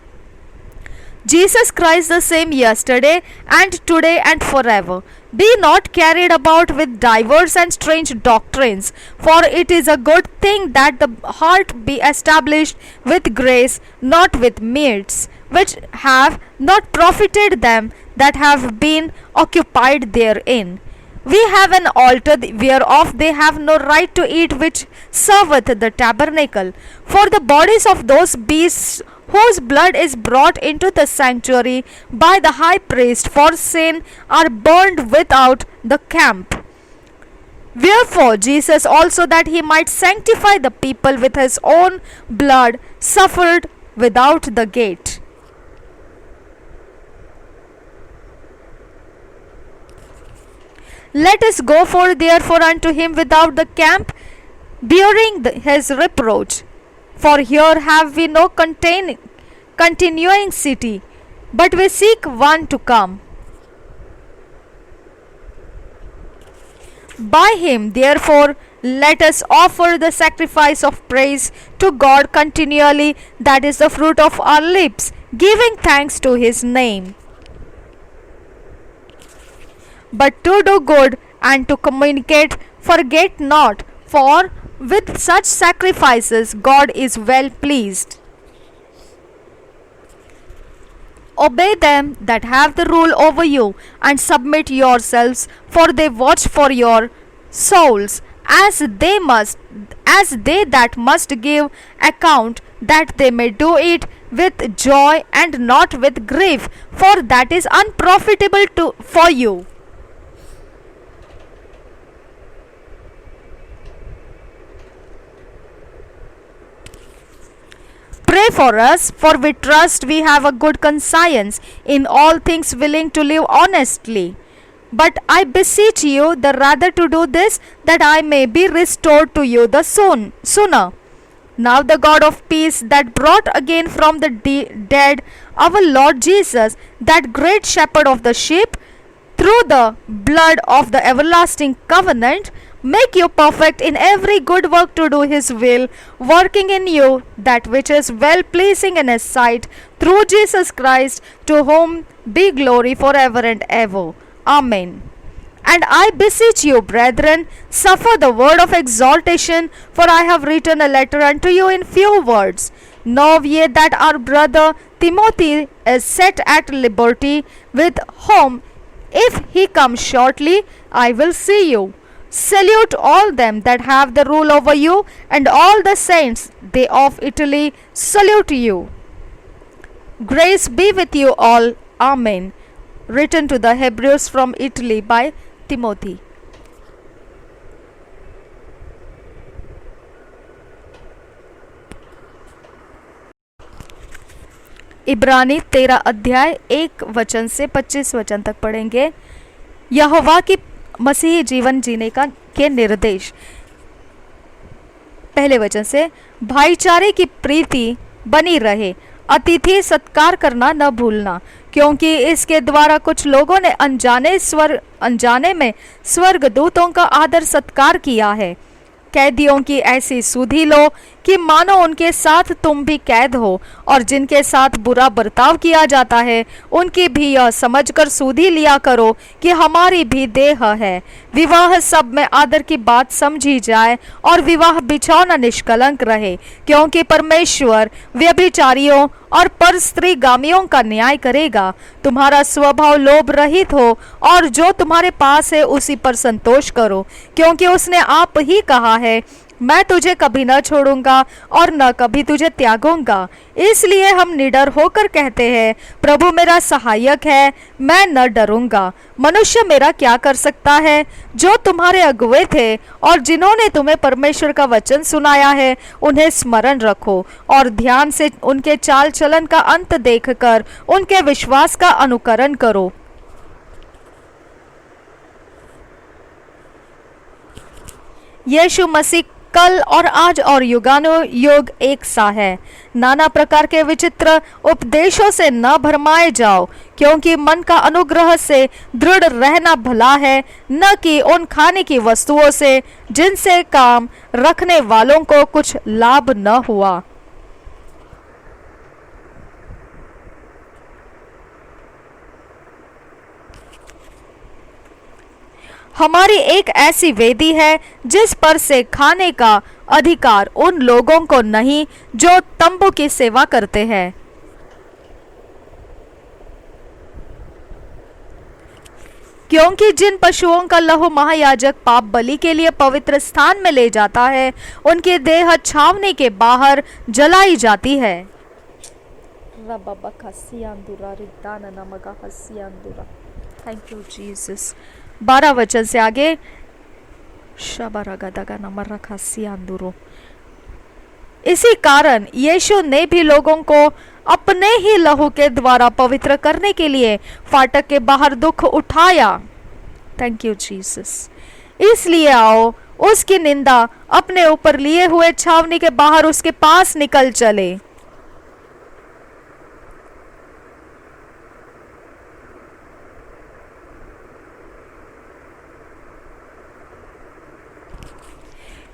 Jesus Christ the same yesterday and today and forever। Be not carried about with diverse and strange doctrines, for it is a good thing that the heart be established with grace, not with meats, which have not profited them that have been occupied therein। We have an altar whereof they have no right to eat, which serveth the tabernacle। For the bodies of those beasts whose blood is brought into the sanctuary by the high priest for sin are burned without the camp। Wherefore Jesus also, that he might sanctify the people with his own blood, suffered without the gate। Let us go forth therefore unto him without the camp, bearing his reproach। For here have we no continuing city, but we seek one to come। By him therefore let us offer the sacrifice of praise to God continually, that is the fruit of our lips, giving thanks to his name। But to do good and to communicate forget not, for with such sacrifices God is well pleased। Obey them that have the rule over you, and submit yourselves, for they watch for your souls, as they that must give account, that they may do it with joy and not with grief, for that is unprofitable for you. Pray for us, for we trust we have a good conscience, in all things willing to live honestly. But I beseech you the rather to do this, that I may be restored to you the sooner. Now the God of peace, that brought again from the dead our Lord Jesus, that great shepherd of the sheep, through the blood of the everlasting covenant, make you perfect in every good work to do his will, working in you that which is well pleasing in his sight, through Jesus Christ, to whom be glory forever and ever. Amen. And I beseech you, brethren, suffer the word of exhortation, for I have written a letter unto you in few words. Know ye that our brother Timothy is set at liberty, with whom, if he comes shortly, I will see you. Salute all them that have the rule over you, and all the saints, they of Italy, salute you. Grace be with you all. Amen. Written to the Hebrews from Italy by Timothy. इब्रानी 13 अध्याय 1 वचन से 25 वचन तक पढ़ेंगे। यहोवा की मसीही जीवन जीने के निर्देश। पहले वचन से, भाईचारे की प्रीति बनी रहे, अतिथि सत्कार करना न भूलना, क्योंकि इसके द्वारा कुछ लोगों ने अनजाने में स्वर्गदूतों का आदर सत्कार किया है। कैदियों की ऐसी सुधि लो कि मानो उनके साथ तुम भी कैद हो, और जिनके साथ बुरा बर्ताव किया जाता है उनकी भी यह समझकर सुधि लिया करो कि हमारी भी देह है। विवाह सब में आदर की बात समझी जाए, और विवाह बिछौना निष्कलंक रहे, क्योंकि परमेश्वर व्यभिचारियों और पर स्त्रीगामियों का न्याय करेगा। तुम्हारा स्वभाव लोभ रहित हो, और जो तुम्हारे पास है उसी पर संतोष करो, क्योंकि उसने आप ही कहा है, मैं तुझे कभी न छोड़ूंगा और न कभी तुझे त्यागूंगा। इसलिए हम निडर होकर कहते हैं, प्रभु मेरा सहायक है, मैं न डरूंगा। मनुष्य मेरा क्या कर सकता है? जो तुम्हारे अगुवे थे और जिन्होंने तुम्हें परमेश्वर का वचन सुनाया है, उन्हें स्मरण रखो, और ध्यान से उनके चाल चलन का अंत देखकर उनके विश्वास का अनुकरण करो। यीशु मसीह कल और आज और युगानुयुग एक सा है। नाना प्रकार के विचित्र उपदेशों से न भरमाए जाओ, क्योंकि मन का अनुग्रह से दृढ़ रहना भला है, न कि उन खाने की वस्तुओं से जिनसे काम रखने वालों को कुछ लाभ न हुआ। हमारी एक ऐसी वेदी है जिस पर से खाने का अधिकार उन लोगों को नहीं जो तंबू की सेवा करते हैं। क्योंकि जिन पशुओं का लहू महायाजक पाप बलि के लिए पवित्र स्थान में ले जाता है, उनकी देह छावनी के बाहर जलाई जाती है। Thank you Jesus. 12 वचन से आगे, इसी कारण यीशु ने भी लोगों को अपने ही लहू के द्वारा पवित्र करने के लिए फाटक के बाहर दुख उठाया। Thank you Jesus. इसलिए आओ, उसकी निंदा अपने ऊपर लिए हुए छावनी के बाहर उसके पास निकल चले।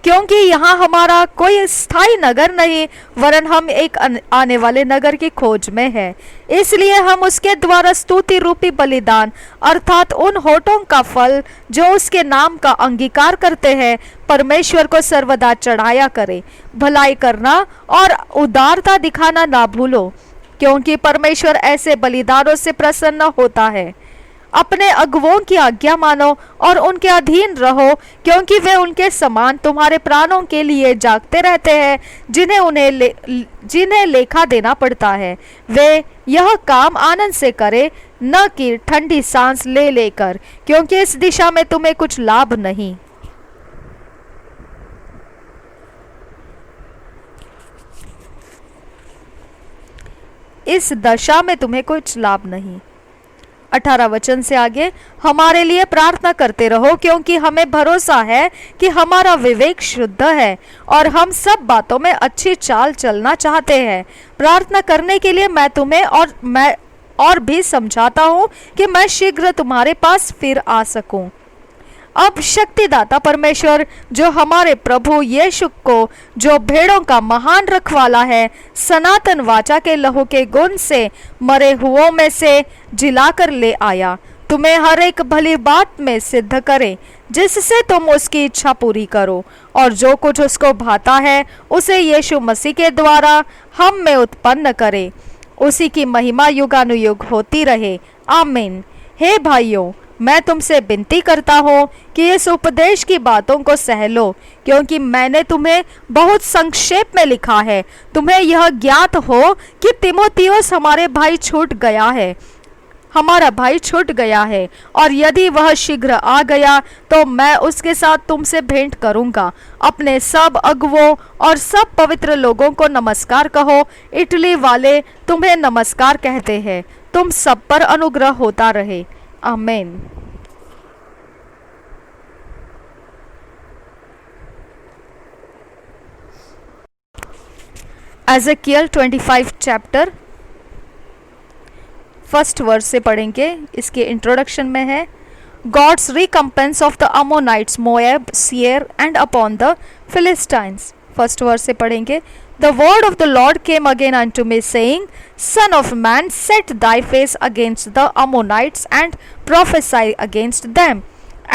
क्योंकि यहाँ हमारा कोई स्थायी नगर नहीं, वरन हम एक आने वाले नगर की खोज में है। इसलिए हम उसके द्वारा स्तुति रूपी बलिदान, अर्थात उन होठों का फल जो उसके नाम का अंगीकार करते हैं, परमेश्वर को सर्वदा चढ़ाया करें। भलाई करना और उदारता दिखाना ना भूलो, क्योंकि परमेश्वर ऐसे बलिदानों से प्रसन्न होता है। अपने अगुओं की आज्ञा मानो और उनके अधीन रहो, क्योंकि वे उनके समान तुम्हारे प्राणों के लिए जागते रहते हैं, जिन्हें लेखा देना पड़ता है। वे यह काम आनंद से करे, न कि ठंडी सांस ले लेकर, क्योंकि इस दिशा में तुम्हें कुछ लाभ नहीं। इस दशा में तुम्हें कुछ लाभ नहीं। 18 वचन से आगे, हमारे लिए प्रार्थना करते रहो, क्योंकि हमें भरोसा है कि हमारा विवेक शुद्ध है और हम सब बातों में अच्छी चाल चलना चाहते हैं। प्रार्थना करने के लिए मैं और भी समझाता हूँ कि मैं शीघ्र तुम्हारे पास फिर आ सकूं। अब शक्तिदाता परमेश्वर, जो हमारे प्रभु यीशु को, जो भेड़ों का महान रखवाला है, सनातन वाचा के लहू के गुण से मरे हुओं में से जिलाकर ले आया, तुम्हें हर एक भली बात में सिद्ध करे, जिससे तुम उसकी इच्छा पूरी करो, और जो कुछ उसको भाता है उसे यीशु मसीह के द्वारा हम में उत्पन्न करे। उसी की महिमा युगानुयुग होती रहे। आमीन। हे भाइयों, मैं तुमसे विनती करता हूँ कि इस उपदेश की बातों को सह लो, क्योंकि मैंने तुम्हें बहुत संक्षेप में लिखा है। तुम्हें यह ज्ञात हो कि तीमुथियुस हमारा भाई छूट गया है, और यदि वह शीघ्र आ गया तो मैं उसके साथ तुमसे भेंट करूंगा। अपने सब अगुवों और सब पवित्र लोगों को नमस्कार कहो। इटली वाले तुम्हें नमस्कार कहते हैं। तुम सब पर अनुग्रह होता रहे। आमीन। एजेकियल 25 चैप्टर फर्स्ट वर्स से पढ़ेंगे। इसके इंट्रोडक्शन में है, God's recompense of the Ammonites, Moab, Seir and upon the Philistines. First verse से पढ़ेंगे, the word of the Lord came again unto me, saying, Son of man, set thy face against the Ammonites and prophesy against them,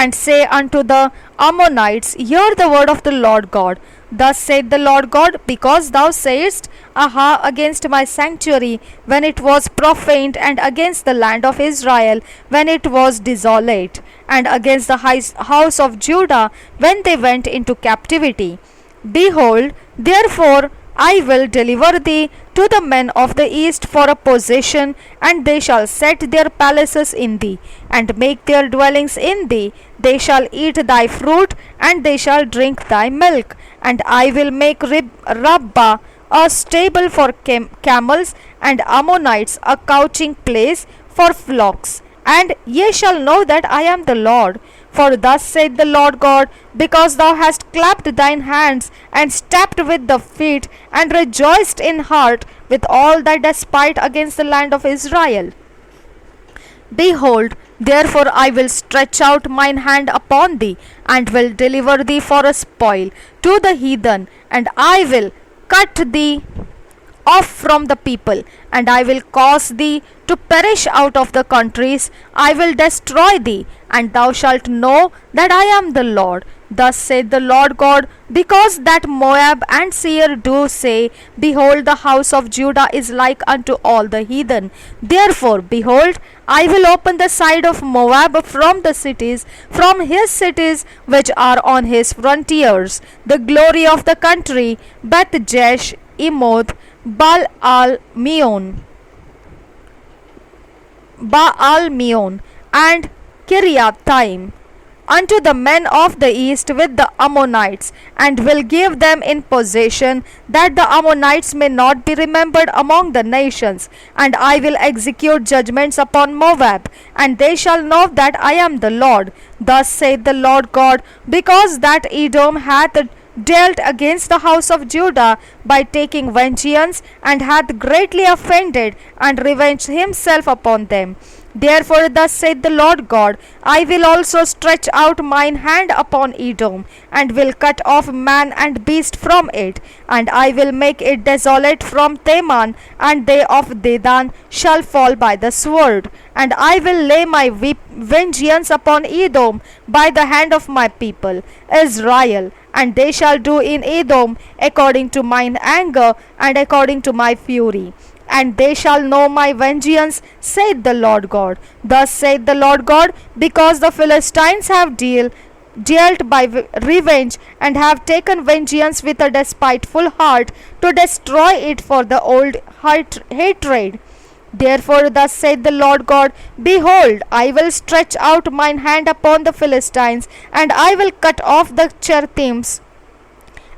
and say unto the Ammonites, Hear the word of the Lord God. Thus saith the Lord God, because thou sayest, Aha, against my sanctuary, when it was profaned, and against the land of Israel, when it was desolate, and against the house of Judah, when they went into captivity. Behold, therefore, I will deliver thee to the men of the east for a possession, and they shall set their palaces in thee, and make their dwellings in thee. They shall eat thy fruit, and they shall drink thy milk. And I will make Rabbah a stable for camels, and Ammonites a couching place for flocks. And ye shall know that I am the Lord. For thus saith the Lord God, because thou hast clapped thine hands, and stamped with the feet, and rejoiced in heart with all thy despite against the land of Israel. Behold, therefore I will stretch out mine hand upon thee, and will deliver thee for a spoil to the heathen, and I will cut thee off from the people, and I will cause thee to perish out of the countries. I will destroy thee, and thou shalt know that I am the Lord. Thus saith the Lord God, because that Moab and Seir do say, Behold, the house of Judah is like unto all the heathen. Therefore, behold, I will open the side of Moab from the cities, from his cities which are on his frontiers, the glory of the country, Beth Jesh, Emoth, Baal-Meon, and Kiriathaim, unto the men of the east with the Ammonites, and will give them in possession, that the Ammonites may not be remembered among the nations. And I will execute judgments upon Moab, and they shall know that I am the Lord. Thus saith the Lord God, because that Edom hath dealt against the house of Judah by taking vengeance, and hath greatly offended, and revenged himself upon them. Therefore thus saith the Lord God, I will also stretch out mine hand upon Edom, and will cut off man and beast from it, and I will make it desolate from Teman, and they of Dedan shall fall by the sword. And I will lay my vengeance upon Edom by the hand of my people Israel, and they shall do in Edom according to mine anger, and according to my fury. and they shall know my vengeance, saith the Lord God. Thus saith the Lord God, because the Philistines have dealt by revenge, and have taken vengeance with a despiteful heart, to destroy it for the old hatred. Therefore, thus saith the Lord God, behold, I will stretch out mine hand upon the Philistines, and I will cut off the Cherethims,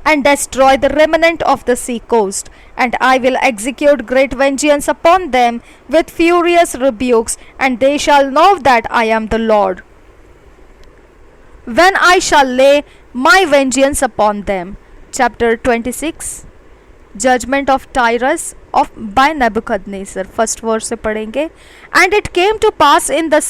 and destroy the remnant of the sea coast. And I will execute great vengeance upon them with furious rebukes, and they shall know that I am the Lord, when I shall lay my vengeance upon them. Chapter 26, Judgment of Tyrus by Nebuchadnezzar. First verse से पढ़ेंगे. And it came to pass in the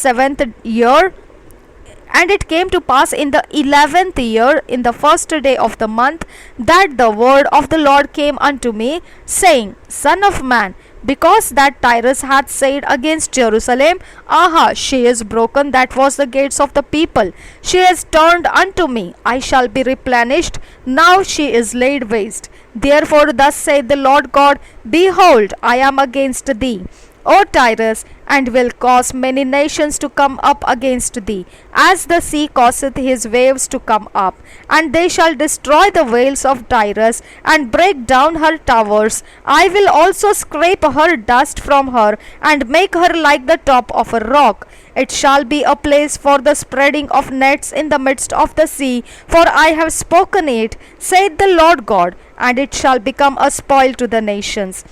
11th year, in the first day of the month, that the word of the Lord came unto me, saying, Son of man, because that Tyrus hath said against Jerusalem, Aha, she is broken that was the gates of the people. She is turned unto me, I shall be replenished. Now she is laid waste. Therefore thus saith the Lord God, Behold, I am against thee, O Tyrus, and will cause many nations to come up against thee, as the sea causeth his waves to come up. And they shall destroy the vales of Tyrus, and break down her towers. I will also scrape her dust from her, and make her like the top of a rock. It shall be a place for the spreading of nets in the midst of the sea, for I have spoken it, saith the Lord God, and it shall become a spoil to the nations.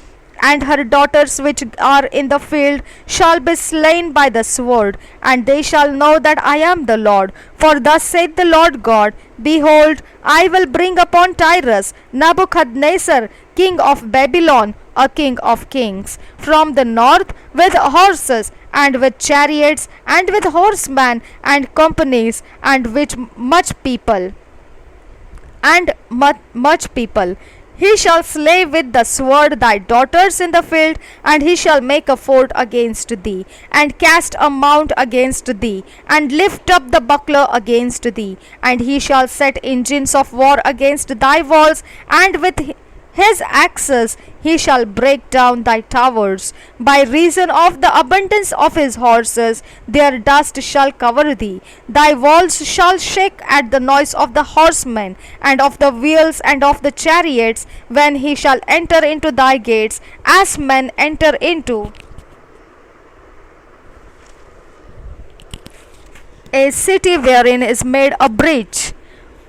And her daughters which are in the field shall be slain by the sword, and they shall know that I am the Lord. For thus saith the Lord God, Behold, I will bring upon Tyrus Nebuchadnezzar, king of Babylon, a king of kings, from the north, with horses, and with chariots, and with horsemen, and companies, and with much people. He shall slay with the sword thy daughters in the field, and he shall make a fort against thee, and cast a mount against thee, and lift up the buckler against thee. And he shall set engines of war against thy walls, and with his axes he shall break down thy towers. By reason of the abundance of his horses, their dust shall cover thee. Thy walls shall shake at the noise of the horsemen, and of the wheels, and of the chariots, when he shall enter into thy gates, as men enter into a city wherein is made a bridge.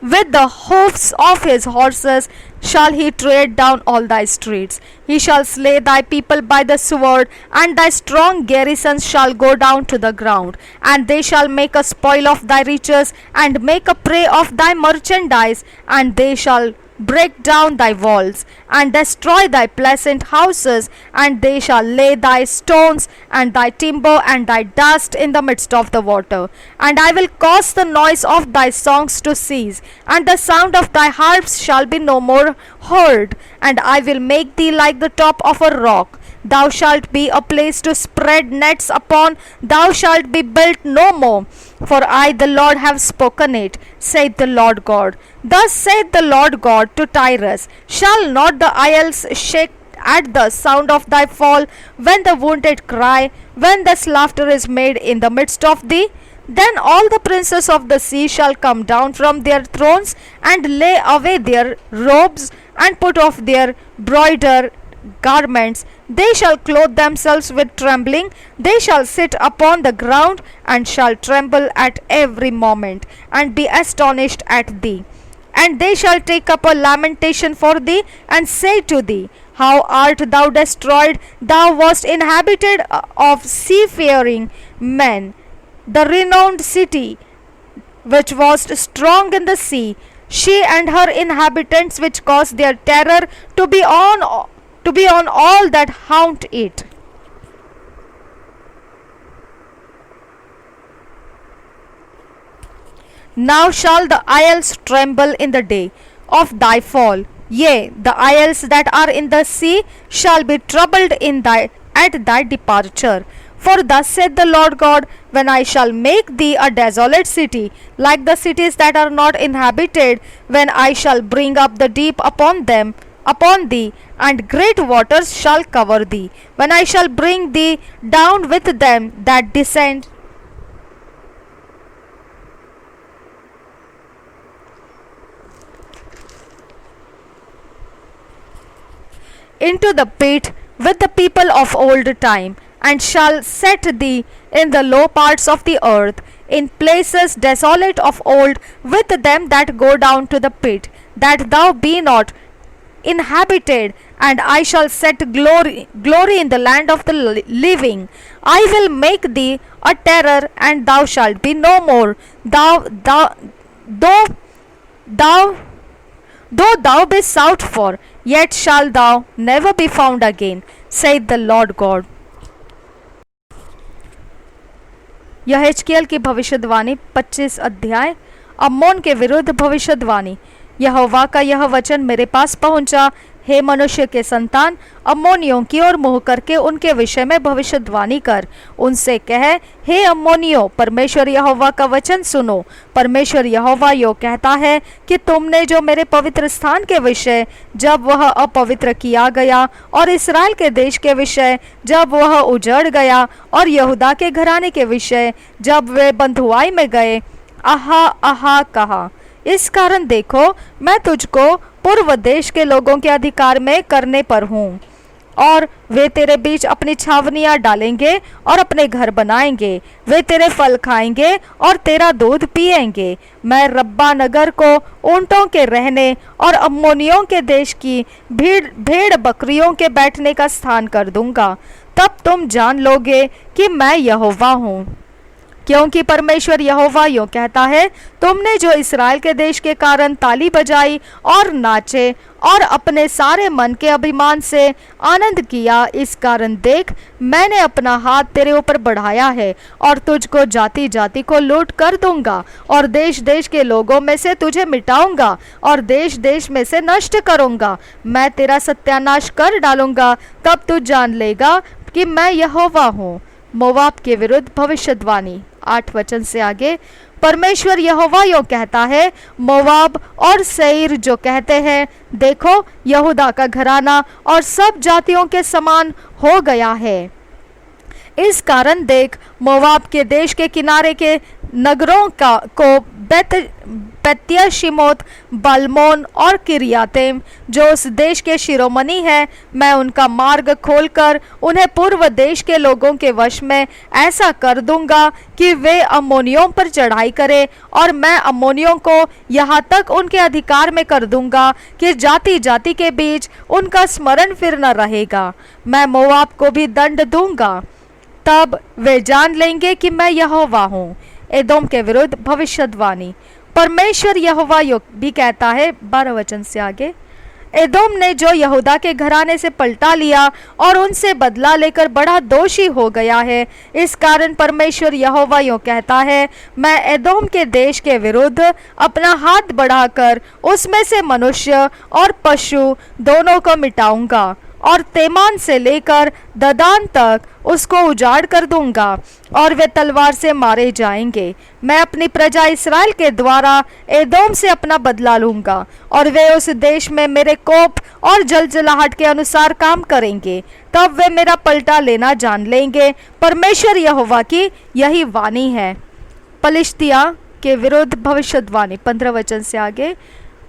With the hoofs of his horses shall he tread down all thy streets. He shall slay thy people by the sword, and thy strong garrisons shall go down to the ground. And they shall make a spoil of thy riches, and make a prey of thy merchandise, and they shall break down thy walls, and destroy thy pleasant houses, and they shall lay thy stones, and thy timber, and thy dust in the midst of the water. And I will cause the noise of thy songs to cease, and the sound of thy harps shall be no more heard, and I will make thee like the top of a rock. Thou shalt be a place to spread nets upon, thou shalt be built no more. For I, the Lord, have spoken it, saith the Lord God. Thus saith the Lord God to Tyrus, Shall not the isles shake at the sound of thy fall, when the wounded cry, when the laughter is made in the midst of thee? Then all the princes of the sea shall come down from their thrones, and lay away their robes, and put off their broidered garments. They shall clothe themselves with trembling. They shall sit upon the ground, and shall tremble at every moment, and be astonished at thee. And they shall take up a lamentation for thee, and say to thee, How art thou destroyed? Thou wast inhabited of seafaring men, the renowned city, which was strong in the sea, she and her inhabitants, which caused their terror to be on all that haunt it. Now shall the isles tremble in the day of thy fall. Yea, the isles that are in the sea shall be troubled at thy departure. For thus saith the Lord God, when I shall make thee a desolate city, like the cities that are not inhabited, when I shall bring up the deep upon them, upon thee, and great waters shall cover thee, when I shall bring thee down with them that descend into the pit with the people of old time, and shall set thee in the low parts of the earth, in places desolate of old, with them that go down to the pit, that thou be not inhabited, and I shall set glory in the land of the living. I will make thee a terror, and thou shalt be no more. Though thou Though thou be sought for, yet shalt thou never be found again, saith the Lord God. यह हिजकिय्याह की भविष्यवाणी 25 अध्याय। अम्मोन के विरुद्ध भविष्यवाणी। यहोवा का यह वचन मेरे पास पहुंचा, हे मनुष्य के संतान, अम्मोनियों की ओर मुँह करके उनके विषय में भविष्यवाणी कर। उनसे कह, हे अम्मोनियों, परमेश्वर यहोवा का वचन सुनो। परमेश्वर यहोवा यो कहता है कि तुमने जो मेरे पवित्र स्थान के विषय जब वह अपवित्र किया गया, और इस्राएल के देश के विषय जब वह उजड़ गया, और यहूदा के घराने के विषय जब वे बंधुआई में गए, आहा आहा कहा, इस कारण देखो, मैं तुझको पूर्व देश के लोगों के अधिकार में करने पर हूँ, और वे तेरे बीच अपनी छावनियाँ डालेंगे और अपने घर बनाएंगे। वे तेरे फल खाएंगे और तेरा दूध पिएंगे। मैं रब्बा नगर को ऊँटों के रहने और अम्मोनियों के देश की भेड़ बकरियों के बैठने का स्थान कर दूंगा। तब तुम जान लोगे कि मैं यहोवा हूँ। क्योंकि परमेश्वर यहोवा यूं कहता है, तुमने जो इस्राएल के देश के कारण ताली बजाई और नाचे और अपने सारे मन के अभिमान से आनंद किया, इस कारण देख, मैंने अपना हाथ तेरे ऊपर बढ़ाया है और तुझको जाति जाति को लूट कर दूंगा, और देश देश के लोगों में से तुझे मिटाऊंगा और देश देश में से नष्ट करूंगा। मैं तेरा सत्यानाश कर डालूंगा, तब तू जान लेगा कि मैं यहोवा हूँ। मोवाब के विरुद्ध भविष्यवाणी 8 वचन से आगे। परमेश्वर यहोवा यो कहता है, मोवाब और सेईर जो कहते हैं, देखो, यहूदा का घराना और सब जातियों के समान हो गया है। इस कारण देख, मोवाब के देश के किनारे के नगरों को बेत्यशिमोत, बलमोन और किरियातेम, जो उस देश के शिरोमणि है, मैं उनका मार्ग खोलकर उन्हें पूर्व देश के लोगों के वश में ऐसा कर दूंगा कि वे अम्मोनियों पर चढ़ाई करें, और मैं अम्मोनियों को यहाँ तक उनके अधिकार में कर दूंगा कि जाति जाति के बीच उनका स्मरण फिर न रहेगा। मैं मोवाब को भी दंड दूंगा, तब वे जान लेंगे कि मैं यहोवा हूँ। एदोम के विरुद्ध भविष्यवाणी। परमेश्वर यहोवा भी कहता है 12 वचन से आगे, एदोम ने जो यहूदा के घराने से पलटा लिया और उनसे बदला लेकर बड़ा दोषी हो गया है, इस कारण परमेश्वर यहोवा यूं कहता है, मैं एदोम के देश के विरुद्ध अपना हाथ बढ़ाकर उसमें से मनुष्य और पशु दोनों को मिटाऊंगा, और तेमान से लेकर ददान तक उसको उजाड़ कर दूंगा, और वे तलवार से मारे जाएंगे। मैं अपनी प्रजा इस्राएल के द्वारा एदोम से अपना बदला लूंगा, और वे उस देश में मेरे कोप और जलजलाहट के अनुसार काम करेंगे। तब वे मेरा पलटा लेना जान लेंगे। परमेश्वर यहोवा की यही वाणी है। पलिश्तिया के विरुद्ध भविष्यवाणी 15 वचन से आगे।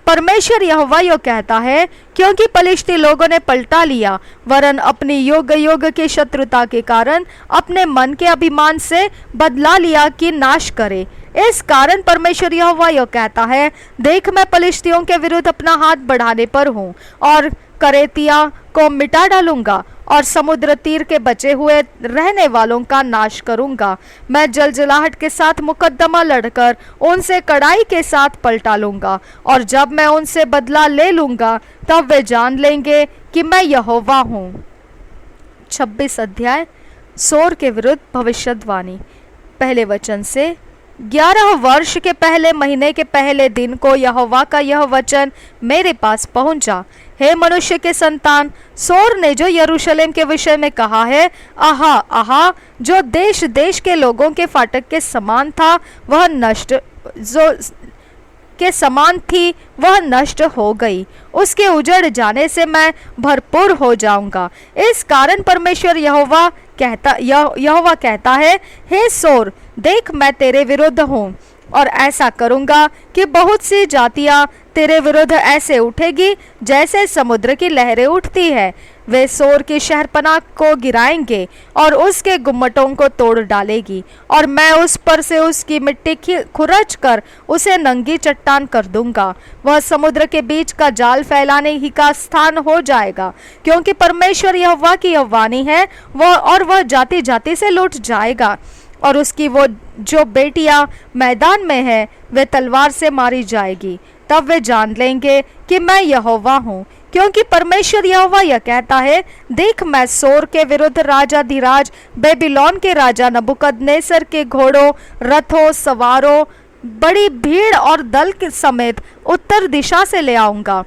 परमेश्वर यहोवा यो कहता है, क्योंकि पलिश्ती लोगों ने पलटा लिया, वरन अपनी युग युग की शत्रुता के कारण अपने मन के अभिमान से बदला लिया कि नाश करे। इस कारण परमेश्वर यहोवा यो कहता है, देख, मैं पलिश्तियों के विरुद्ध अपना हाथ बढ़ाने पर हूँ, और करेतिया को मिटा डालूंगा, और समुद्र तीर के बचे हुए रहने वालों का नाश करूंगा। मैं जलजलाहट के साथ मुकदमा लड़कर उनसे कड़ाई के साथ पलटा लूंगा, और जब मैं उनसे बदला ले लूंगा, तब वे जान लेंगे कि मैं यहोवा हूँ। 26 अध्याय। सोर के विरुद्ध भविष्यवाणी। पहले वचन से। 11 वर्ष के पहले महीने के पहले दिन को यहोवा का यह वचन मेरे पास पहुंचा। हे मनुष्य के संतान, सोर ने जो यरूशलेम के विषय में कहा है, आहा आहा, जो देश देश के लोगों के फाटक के समान था, वह नष्ट के समान थी वह नष्ट हो गई, उसके उजड़ जाने से मैं भरपूर हो जाऊंगा। इस कारण परमेश्वर यहोवा कहता है, हे सोर, देख मैं तेरे विरुद्ध हूँ और ऐसा करूंगा कि बहुत सी जातियां तेरे विरुद्ध ऐसे उठेगी जैसे समुद्र की लहरें उठती है। वे सोर की शहरपनाह को गिराएंगे और उसके गुम्मटों को तोड़ डालेगी, और मैं उस पर से उसकी मिट्टी खुरच कर उसे नंगी चट्टान कर दूंगा। वह समुद्र के बीच का जाल फैलाने ही का स्थान हो जाएगा, क्योंकि परमेश्वर यहोवा की यह वाणी है, वह जाति जाति से लुट जाएगा, और उसकी वो जो बेटियां मैदान में है वे तलवार से मारी जाएगी। तब वे जान लेंगे कि मैं यहोवा हूँ, क्योंकि परमेश्वर यहोवा यह कहता है, देख मैं सोर के विरुद्ध राजाधिराज बेबीलोन के राजा नबूकदनेस्सर के घोड़ों, रथों, सवारों, बड़ी भीड़ और दल के समेत उत्तर दिशा से ले आऊंगा।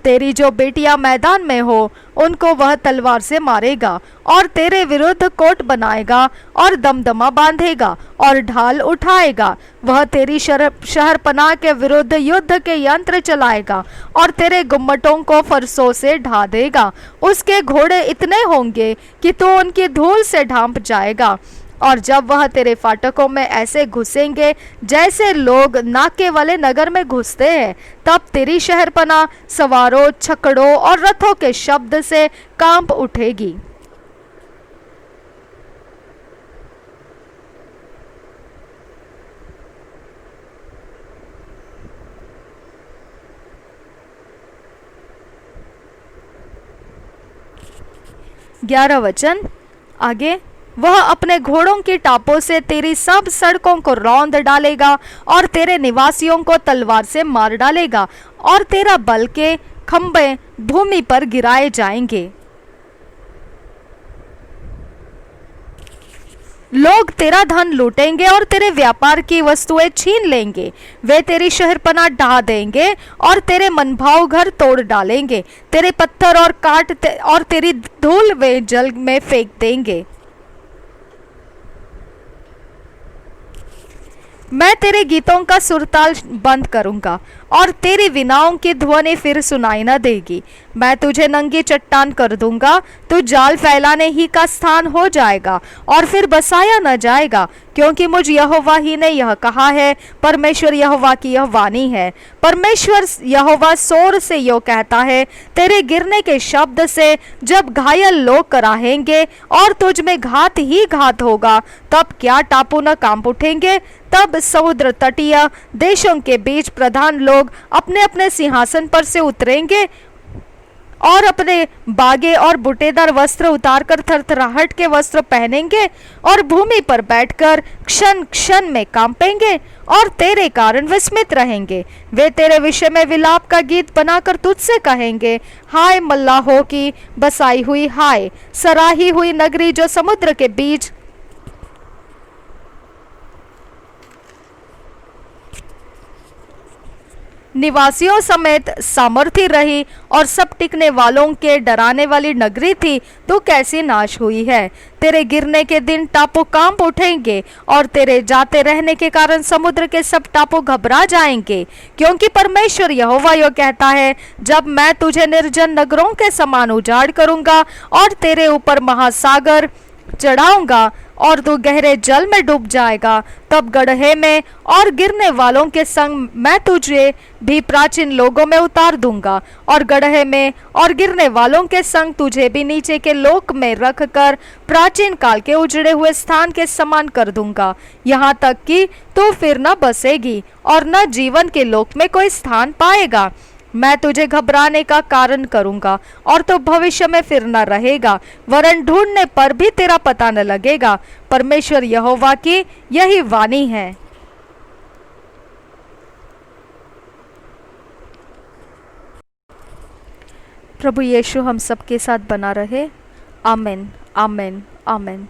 तेरी जो बेटियां मैदान में हो उनको वह तलवार से मारेगा, और तेरे विरुद्ध कोट बनाएगा और दमदमा बांधेगा और ढाल उठाएगा। वह तेरी शहरपनाह के विरुद्ध युद्ध के यंत्र चलाएगा और तेरे गुम्मटों को फरसों से ढा देगा। उसके घोड़े इतने होंगे कि तू उनकी धूल से ढांप जाएगा, और जब वह तेरे फाटकों में ऐसे घुसेंगे जैसे लोग नाके वाले नगर में घुसते हैं, तब तेरी शहरपनाह सवारों, छकड़ों और रथों के शब्द से कांप उठेगी। ग्यारह वचन आगे, वह अपने घोड़ों की टापों से तेरी सब सड़कों को रौंद डालेगा और तेरे निवासियों को तलवार से मार डालेगा, और तेरा बल के खंभे भूमि पर गिराए जाएंगे। लोग तेरा धन लूटेंगे और तेरे व्यापार की वस्तुएं छीन लेंगे। वे तेरी शहरपनाह ढा देंगे और तेरे मनभाव घर तोड़ डालेंगे। तेरे पत्थर और काट और तेरी धूल वे जल में फेंक देंगे। मैं तेरे गीतों का सुरताल बंद करूंगा और तेरी वीणाओं की ध्वनि फिर सुनाई न देगी। मैं तुझे नंगी चट्टान कर दूंगा, तू जाल फैलाने ही का स्थान हो जाएगा और फिर बसाया न जाएगा, क्योंकि मुझ यहोवा ही ने यह कहा है। परमेश्वर यहोवा की यह वाणी है। परमेश्वर यहोवा सोर से यो कहता है, तेरे गिरने के शब्द से जब घायल लोग कराहेंगे और तुझ में घात ही घात होगा, तब क्या टापू न कांप उठेंगे। तब समुद्र तटीय देशों के बीच प्रधान लोग अपने अपने सिंहासन पर से उतरेंगे और अपने बागे और बुटेदार वस्त्र उतारकर थरथराहट के वस्त्र पहनेंगे और भूमि पर बैठकर क्षण क्षण में कांपेंगे और तेरे कारण विस्मित रहेंगे। वे तेरे विषय में विलाप का गीत बनाकर तुझसे कहेंगे, हाय मल्लाहों की बसाई हुई, हाय सराही हुई नगरी जो समुद्र के बीच निवासियों समेत सामर्थी रही और सब टिकने वालों के डराने वाली नगरी थी, तो कैसी नाश हुई है। तेरे गिरने के दिन टापू कांप उठेंगे और तेरे जाते रहने के कारण समुद्र के सब टापू घबरा जाएंगे, क्योंकि परमेश्वर यहोवा यो कहता है, जब मैं तुझे निर्जन नगरों के समान उजाड़ करूंगा और तेरे ऊपर महासागर चढ़ाऊंगा और तू गहरे जल में डूब जाएगा, तब गड्ढे में और गिरने वालों के संग मैं तुझे भी प्राचीन लोगों में उतार दूंगा और गड्ढे में और गिरने वालों के संग तुझे भी नीचे के लोक में रखकर प्राचीन काल के उजड़े हुए स्थान के समान कर दूंगा, यहाँ तक कि तू फिर न बसेगी और न जीवन के लोक में कोई स्थान पाएगा। मैं तुझे घबराने का कारण करूंगा और तो भविष्य में फिर न रहेगा, वरन ढूंढने पर भी तेरा पता न लगेगा। परमेश्वर यहोवा की यही वाणी है। प्रभु यीशु हम सबके साथ बना रहे। आमीन, आमीन, आमीन।